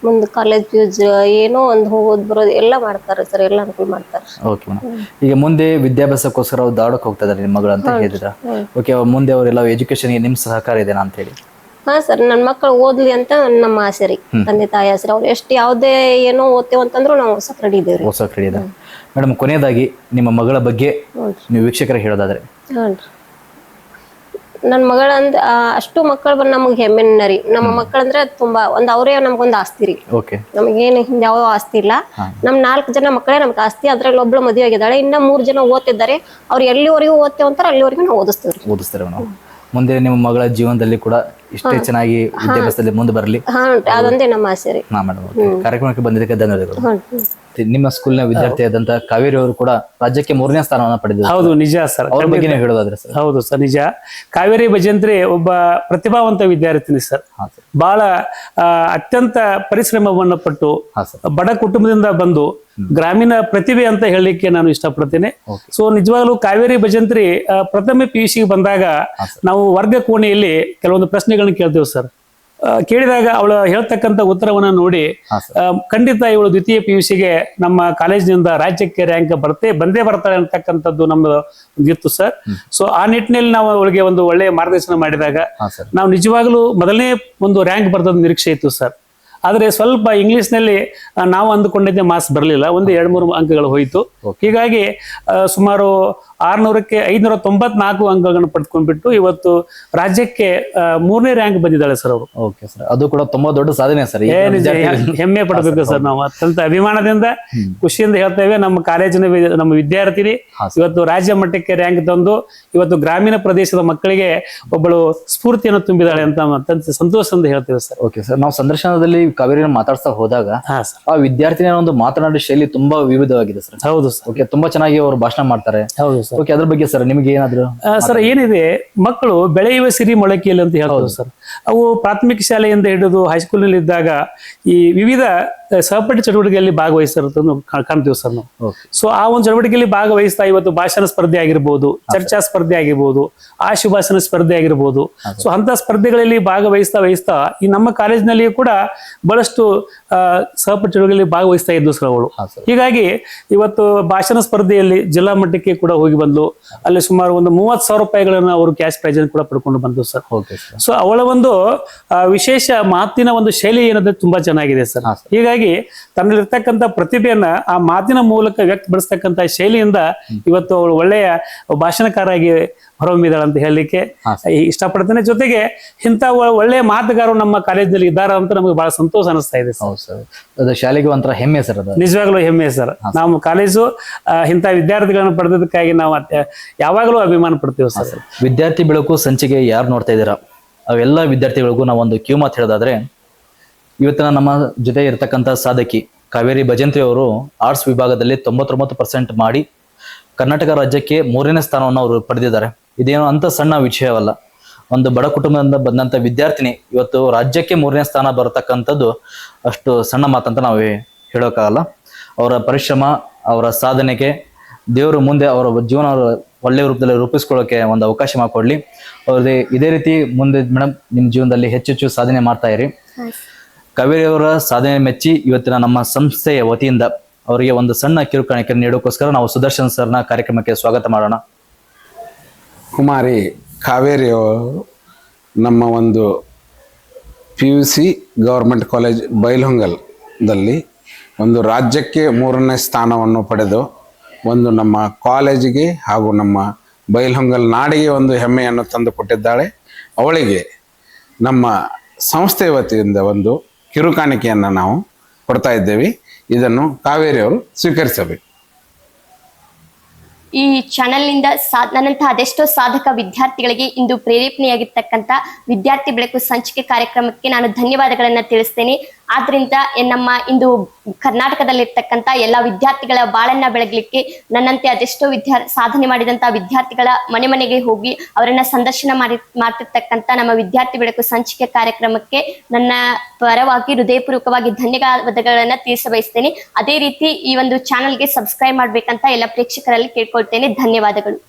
ಮುಂದ್ ಕಾಲೇಜ್ ಯೂಸ್ ಏನೋ ಒಂದು ಹೋಗೋದ್ ಬರೋದು ಎಲ್ಲ ಮಾಡ್ತಾರೆ ಸರ್, ಎಲ್ಲ ಅನುಕೂಲ ಮಾಡ್ತಾರೆ. ಓಕೆ ಮೇಡಮ್, ಈಗ ಮುಂದೆ ವಿದ್ಯಾಭ್ಯಾಸಕ್ಕೋಸ್ಕರ ಅವ್ರು ದಾಡಕ್ ಹೋಗ್ತಾ ಇದಾರೆ ನಿಮ್ಮ ಮಗಳು ಅಂತ ಹೇಳಿದ್ರ. ಓಕೆ, ಮುಂದೆ ಅವರೆಲ್ಲ ಎಜುಕೇಶನ್ಗೆ ನಿಮ್ ಸಹಕಾರ ಇದೆನಾ ಅಂತ ಹೇಳಿ? ಹಾ ಸರ್, ನನ್ ಮಕ್ಕಳು ಓದ್ಲಿ ಅಂತ ನಮ್ಮ ಆಸೆ ರೀ, ತಂದೆ ತಾಯಿ ಆಸೆ. ಅವ್ರು ಎಷ್ಟು ಯಾವ್ದೇ ಏನೋ ಓದ್ತೇವ ಅಂತಂದ್ರು ನಾವು ಹೊಸ ರೆಡಿ ಇದೇವ್ರಿ. ಹೊಸ ರೆಡಿ ಇದೆ ಮೇಡಮ್. ಕೊನೆಯದಾಗಿ ನಿಮ್ಮ ಮಗಳ ಬಗ್ಗೆ ನೀವು ವೀಕ್ಷಕರಿಗೆ ಹೇಳೋದಾದ್ರೆ? ನನ್ ಮಗಳಂದ್ ಅಷ್ಟು ಮಕ್ಕಳು ಬಂದ್ ನಮಗ್ ಹೆಮ್ಮೆನ ರೀ. ನಮ್ಮ ಮಕ್ಕಳಂದ್ರೆ ತುಂಬಾ ಅವರೇ ನಮ್ಗೊಂದ್ ಆಸ್ತಿ ರೀ. ನಮಗೇನು ಹಿಂದೆ ಯಾವ ಆಸ್ತಿ ಇಲ್ಲ. ನಮ್ 4 ಜನ ಮಕ್ಕಳೇ ನಮ್ಗೆ ಆಸ್ತಿ. ಅದ್ರಲ್ಲಿ ಒಬ್ಳು ಮದುವೆ ಆಗಿದ್ದಾಳೆ, ಇನ್ನ 3 ಜನ ಓದ್ತಿದ್ದಾರೆ. ಅವ್ರು ಎಲ್ಲಿವರೆಗೂ ಓದ್ತೇವ ಅಂತಾರ ಅಲ್ಲಿವರೆಗೂ ನಾವು ಓದಿಸ್ತಾರೆ ಮೇಡಮ್. ಮುಂದೆ ನಿಮ್ಮ ಮಗಳ ಜೀವನದಲ್ಲಿ ಕೂಡ ಇಷ್ಟೇ ಚೆನ್ನಾಗಿ ವಿದ್ಯಾಭ್ಯಾಸದಲ್ಲಿ ಮುಂದೆ ಬರಲಿ, ಅದೊಂದೇ ನಮ್ಮ ಆಸೆ ರೀ. ಹಾ ಮೇಡಮ್. ಕಾರ್ಯಕ್ರಮಕ್ಕೆ ಬಂದಿದ್ದಕ್ಕೆ ಧನ್ಯವಾದಗಳು. ನಿಮ್ಮ ಸ್ಕೂಲ್ನ ವಿದ್ಯಾರ್ಥಿಯಾದಂತ ಕಾವೇರಿ ಅವರು ಕೂಡ ರಾಜ್ಯಕ್ಕೆ 3ನೇ ಸ್ಥಾನವನ್ನು ಪಡೆದಿದ್ದಾರೆ. ಹೌದು, ನಿಜ ಸರ್. ಅವ್ರ ಬಗ್ಗೆ ನೀವು ಹೇಳೋದಾದ್ರೆ ಸರ್? ಹೌದು ಸರ್, ನಿಜ. ಕಾವೇರಿ ಭಜಂತ್ರಿ ಒಬ್ಬ ಪ್ರತಿಭಾವಂತ ವಿದ್ಯಾರ್ಥಿನಿ ಸರ್. ಬಹಳ ಅತ್ಯಂತ ಪರಿಶ್ರಮವನ್ನು ಪಟ್ಟು ಬಡ ಕುಟುಂಬದಿಂದ ಬಂದು ಗ್ರಾಮೀಣ ಪ್ರತಿಭೆ ಅಂತ ಹೇಳಲಿಕ್ಕೆ ನಾನು ಇಷ್ಟಪಡ್ತೇನೆ. ಸೊ ನಿಜವಾಗ್ಲೂ ಕಾವೇರಿ ಭಜಂತ್ರಿ ಪ್ರಥಮ PUC ಬಂದಾಗ ನಾವು ವರ್ಗ ಕೋಣೆಯಲ್ಲಿ ಕೆಲವೊಂದು ಪ್ರಶ್ನೆಗಳನ್ನ ಕೇಳ್ತೇವೆ ಸರ್. ಕೇಳಿದಾಗ ಅವಳು ಹೇಳ್ತಕ್ಕಂಥ ಉತ್ತರವನ್ನ ನೋಡಿ ಖಂಡಿತ ಇವಳು ದ್ವಿತೀಯ PUCಗೆ ನಮ್ಮ ಕಾಲೇಜಿನಿಂದ ರಾಜ್ಯಕ್ಕೆ ರ್ಯಾಂಕ್ ಬಂದೇ ಬರ್ತಾಳೆ ಅಂತಕ್ಕಂಥದ್ದು ನಮ್ದು ಇತ್ತು ಸರ್. ಸೊ ಆ ನಿಟ್ಟಿನಲ್ಲಿ ನಾವು ಅವಳಿಗೆ ಒಂದು ಒಳ್ಳೆಯ ಮಾರ್ಗದರ್ಶನ ಮಾಡಿದಾಗ ನಾವು ನಿಜವಾಗ್ಲೂ ಮೊದಲನೇ ಒಂದು ರ್ಯಾಂಕ್ ಬರ್ತದ ನಿರೀಕ್ಷೆ ಇತ್ತು ಸರ್. ಆದ್ರೆ ಸ್ವಲ್ಪ ಇಂಗ್ಲಿಷ್ ನಲ್ಲಿ ನಾವು ಅಂದುಕೊಂಡಿದ್ದೆ ಮಾರ್ಕ್ಸ್ ಬರಲಿಲ್ಲ, ಒಂದು 2-3 ಅಂಕಗಳು ಹೋಯಿತು. ಹೀಗಾಗಿ ಸುಮಾರು 600ಕ್ಕೆ 594 ಅಂಕಗಳನ್ನು ಪಡೆದುಕೊಂಡ್ಬಿಟ್ಟು ಇವತ್ತು ರಾಜ್ಯಕ್ಕೆ 3ನೇ ರ್ಯಾಂಕ್ ಬಂದಿದ್ದಾಳೆ ಸರ್ ಅವರು. ಓಕೆ ಸರ್, ಅದು ಕೂಡ ತುಂಬಾ ದೊಡ್ಡ ಸಾಧನೆ ಸರ್. ಹೆಮ್ಮೆ ಪಡಬೇಕು ಸರ್. ನಾವು ಅತ್ಯಂತ ಅಭಿಮಾನದಿಂದ ಖುಷಿಯಿಂದ ಹೇಳ್ತೇವೆ, ನಮ್ಮ ಕಾಲೇಜಿನ ನಮ್ಮ ವಿದ್ಯಾರ್ಥಿನಿ ಇವತ್ತು ರಾಜ್ಯ ಮಟ್ಟಕ್ಕೆ ರ್ಯಾಂಕ್ ತಂದು ಇವತ್ತು ಗ್ರಾಮೀಣ ಪ್ರದೇಶದ ಮಕ್ಕಳಿಗೆ ಒಬ್ಬಳು ಸ್ಫೂರ್ತಿಯನ್ನು ತುಂಬಿದಾಳೆ ಅಂತ ಅತ್ಯಂತ ಸಂತೋಷದಿಂದ ಹೇಳ್ತೇವೆ ಸರ್. ಓಕೆ ಸರ್, ನಾವು ಸಂದರ್ಶನದಲ್ಲಿ ಕಾವೇರಿನ ಮಾತಾಡ್ತಾ ಹೋದಾಗ ಆ ವಿದ್ಯಾರ್ಥಿನಿಯ ಒಂದು ಮಾತನಾಡೋ ಶೈಲಿ ತುಂಬಾ ವಿವಿಧವಾಗಿದೆ ಸರ್. ಹೌದು ಸರ್. ಓಕೆ, ತುಂಬಾ ಚೆನ್ನಾಗಿ ಅವರು ಭಾಷಣ ಮಾಡ್ತಾರೆ. ಹೌದು ಸರ್. ಓಕೆ, ಅದ್ರ ಬಗ್ಗೆ ಸರ್ ನಿಮಗೆ ಏನಾದ್ರು? ಸರ್ ಏನಿದೆ, ಮಕ್ಕಳು ಬೆಳೆಯುವ ಸಿರಿ ಮೊಳಕೆಯಲ್ಲಿ ಅಂತ ಹೇಳ್ತಾರೆ ಸರ್. ಅವು ಪ್ರಾಥಮಿಕ ಶಾಲೆಯಿಂದ ಹಿಡಿದು ಹೈಸ್ಕೂಲ್ ನಲ್ಲಿ ಇದ್ದಾಗ ಈ ವಿವಿಧ ಸಹಪಾಠಿ ಚಟುವಟಿಕೆಯಲ್ಲಿ ಭಾಗವಹಿಸಿರೋದನ್ನು ಕಾಣ್ತೀವಿ ಸರ್ ನಾವು. ಸೊ ಆ ಒಂದು ಚಟುವಟಿಕೆಯಲ್ಲಿ ಭಾಗವಹಿಸ್ತಾ ಇವತ್ತು ಭಾಷಣ ಸ್ಪರ್ಧೆ ಆಗಿರ್ಬೋದು, ಚರ್ಚಾ ಸ್ಪರ್ಧೆ ಆಗಿರ್ಬೋದು, ಆಶುಭಾಷಣ ಸ್ಪರ್ಧೆ ಆಗಿರ್ಬೋದು. ಸೊ ಅಂತ ಸ್ಪರ್ಧೆಗಳಲ್ಲಿ ಭಾಗವಹಿಸ್ತಾ ಈ ನಮ್ಮ ಕಾಲೇಜಿನಲ್ಲಿಯೂ ಕೂಡ ಬಹಳಷ್ಟು ಸಹಪಾಠಿ ಚಟುವಟಿಕೆಯಲ್ಲಿ ಭಾಗವಹಿಸ್ತಾ ಇದ್ದು ಸರ್ ಅವಳು. ಹೀಗಾಗಿ ಇವತ್ತು ಭಾಷಣ ಸ್ಪರ್ಧೆಯಲ್ಲಿ ಜಿಲ್ಲಾ ಮಟ್ಟಕ್ಕೆ ಕೂಡ ಹೋಗಿ ಬಂದು ಅಲ್ಲಿ ಸುಮಾರು ಒಂದು 30,000 ರೂಪಾಯಿಗಳನ್ನ ಅವರು ಕ್ಯಾಶ್ ಪ್ರೈಸ್ ಕೂಡ ಪಡ್ಕೊಂಡು ಬಂದು ಸರ್. ಸೊ ಅವಳ ಒಂದು ವಿಶೇಷ ಮಾತಿನ ಒಂದು ಶೈಲಿ ಏನಂದ್ರೆ ತುಂಬಾ ಚೆನ್ನಾಗಿದೆ ಸರ್. ಹೀಗಾಗಿ ತನ್ನಲ್ಲಿರ್ತಕ್ಕಂಥ ಪ್ರತಿಭೆಯನ್ನ ಆ ಮಾತಿನ ಮೂಲಕ ವ್ಯಕ್ತಪಡಿಸ್ತಕ್ಕಂಥ ಶೈಲಿಯಿಂದ ಇವತ್ತು ಅವಳು ಒಳ್ಳೆಯ ಭಾಷಣಕಾರಾಗಿ ಹೊರಹೊಮ್ಮಿದಾಳೆ ಅಂತ ಹೇಳಲಿಕ್ಕೆ ಇಷ್ಟಪಡ್ತೇನೆ. ಜೊತೆಗೆ ಇಂಥ ಒಳ್ಳೆಯ ಮಾತುಗಾರರು ನಮ್ಮ ಕಾಲೇಜಿನಲ್ಲಿ ಇದ್ದಾರೆ ಅಂತ ನಮಗೆ ಬಹಳ ಸಂತೋಷ ಅನಿಸ್ತಾ ಇದೆ ಸರ್. ಅದು ಶಾಲೆಗೆ ಒಂಥರ ಹೆಮ್ಮೆ ಸರ್. ಅದು ನಿಜವಾಗ್ಲೂ ಹೆಮ್ಮೆ ಸರ್. ನಮ್ಮ ಕಾಲೇಜು ಇಂಥ ವಿದ್ಯಾರ್ಥಿಗಳನ್ನು ಪಡೆದಕ್ಕಾಗಿ ನಾವು ಯಾವಾಗಲೂ ಅಭಿಮಾನ ಪಡ್ತೀವಿ ಸರ್. ವಿದ್ಯಾರ್ಥಿ ಬೆಳಕು ಸಂಚಿಕೆ ಯಾರು ನೋಡ್ತಾ ಇದ್ದೀರಾ ಅವೆಲ್ಲ ವಿದ್ಯಾರ್ಥಿಗಳಿಗೂ ನಾವು ಒಂದು ಕ್ಯೂ ಮಾತು ಹೇಳೋದಾದ್ರೆ, ಇವತ್ತಿನ ನಮ್ಮ ಜೊತೆ ಇರತಕ್ಕಂಥ ಸಾಧಕಿ ಕಾವೇರಿ ಭಜಂತ್ರಿ ಅವರು ಆರ್ಟ್ಸ್ ವಿಭಾಗದಲ್ಲಿ 99% ಮಾಡಿ ಕರ್ನಾಟಕ ರಾಜ್ಯಕ್ಕೆ 3ನೇ ಸ್ಥಾನವನ್ನು ಅವರು ಪಡೆದಿದ್ದಾರೆ. ಇದೇನು ಅಂತ ಸಣ್ಣ ವಿಷಯವಲ್ಲ. ಒಂದು ಬಡ ಕುಟುಂಬದಿಂದ ಬಂದಂಥ ವಿದ್ಯಾರ್ಥಿನಿ ಇವತ್ತು ರಾಜ್ಯಕ್ಕೆ 3ನೇ ಸ್ಥಾನ ಬರತಕ್ಕಂಥದ್ದು ಅಷ್ಟು ಸಣ್ಣ ಮಾತಂತ ನಾವು ಹೇಳೋಕ್ಕಾಗಲ್ಲ. ಅವರ ಪರಿಶ್ರಮ, ಅವರ ಸಾಧನೆಗೆ ದೇವರು ಮುಂದೆ ಅವರ ಜೀವನ ಒಳ್ಳೆಯ ರೂಪದಲ್ಲಿ ರೂಪಿಸ್ಕೊಳ್ಳೋಕೆ ಒಂದು ಅವಕಾಶ ಮಾಡಿಕೊಡ್ಲಿ. ಅವ್ರದ್ದು ಇದೇ ರೀತಿ ಮುಂದೆ ಮೇಡಮ್ ನಿಮ್ಮ ಜೀವನದಲ್ಲಿ ಹೆಚ್ಚೆಚ್ಚು ಸಾಧನೆ ಮಾಡ್ತಾ ಇರಿ. ಕಾವೇರಿ ಅವರ ಸಾಧನೆ ಮೆಚ್ಚಿ ಇವತ್ತಿನ ನಮ್ಮ ಸಂಸ್ಥೆಯ ವತಿಯಿಂದ ಅವರಿಗೆ ಒಂದು ಸಣ್ಣ ಕಿರುಕಾಣಿಕೆ ನೀಡೋಕ್ಕೋಸ್ಕರ ನಾವು ಸುದರ್ಶನ್ ಸರ್ನ ಕಾರ್ಯಕ್ರಮಕ್ಕೆ ಸ್ವಾಗತ ಮಾಡೋಣ. ಕುಮಾರಿ ಕಾವೇರಿ ನಮ್ಮ ಒಂದು PUC ಗವರ್ಮೆಂಟ್ ಕಾಲೇಜ್ ಬೈಲಹೊಂಗಲದಲ್ಲಿ ಒಂದು ರಾಜ್ಯಕ್ಕೆ 3ನೇ ಸ್ಥಾನವನ್ನು ಪಡೆದು ಒಂದು ನಮ್ಮ ಕಾಲೇಜಿಗೆ ಹಾಗೂ ನಮ್ಮ ಬೈಲಹೊಂಗಲ ನಾಡಿಗೆ ಒಂದು ಹೆಮ್ಮೆಯನ್ನು ತಂದು ಕೊಟ್ಟಿದ್ದಾಳೆ. ಅವಳಿಗೆ ನಮ್ಮ ಸಂಸ್ಥೆ ವತಿಯಿಂದ ಒಂದು ಕಿರುಕಾಣಿಕೆಯನ್ನು ನಾವು ಕೊಡ್ತಾ ಇದ್ದೇವೆ. ಇದನ್ನು ಕಾವೇರಿ ಅವರು ಸ್ವೀಕರಿಸಬೇಕು. ಈ ಚಾನೆಲ್ ನಿಂದ ನನ್ನಂತಹ ಅದೆಷ್ಟೋ ಸಾಧಕ ವಿದ್ಯಾರ್ಥಿಗಳಿಗೆ ಇಂದು ಪ್ರೇರೇಪಣೆಯಾಗಿರ್ತಕ್ಕಂಥ ವಿದ್ಯಾರ್ಥಿ ಬೆಳಕು ಸಂಚಿಕೆ ಕಾರ್ಯಕ್ರಮಕ್ಕೆ ನಾನು ಧನ್ಯವಾದಗಳನ್ನ ತಿಳಿಸ್ತೇನೆ. ಆದ್ರಿಂದ ನಮ್ಮ ಇಂದು ಕರ್ನಾಟಕದಲ್ಲಿರ್ತಕ್ಕಂಥ ಎಲ್ಲ ವಿದ್ಯಾರ್ಥಿಗಳ ಬಾಳನ್ನ ಬೆಳಗಲಿಕ್ಕೆ ನನ್ನಂತೆ ಅದೆಷ್ಟೋ ಸಾಧನೆ ಮಾಡಿದಂತಹ ವಿದ್ಯಾರ್ಥಿಗಳ ಮನೆ ಮನೆಗೆ ಹೋಗಿ ಅವರನ್ನ ಸಂದರ್ಶನ ಮಾಡ್ತಿರ್ತಕ್ಕಂಥ ನಮ್ಮ ವಿದ್ಯಾರ್ಥಿ ಬೆಳಕು ಸಂಚಿಕೆ ಕಾರ್ಯಕ್ರಮಕ್ಕೆ ನನ್ನ ಪರವಾಗಿ ಹೃದಯಪೂರ್ವಕವಾಗಿ ಧನ್ಯವಾದಗಳನ್ನ ತಿಳಿಸಬಯಸ್ತೇನೆ. ಅದೇ ರೀತಿ ಈ ಒಂದು ಚಾನೆಲ್ಗೆ ಸಬ್ಸ್ಕ್ರೈಬ್ ಮಾಡ್ಬೇಕಂತ ಎಲ್ಲ ಪ್ರೇಕ್ಷಕರಲ್ಲಿ ಕೇಳ್ಕೊಳ್ತೇನೆ. ಧನ್ಯವಾದಗಳು.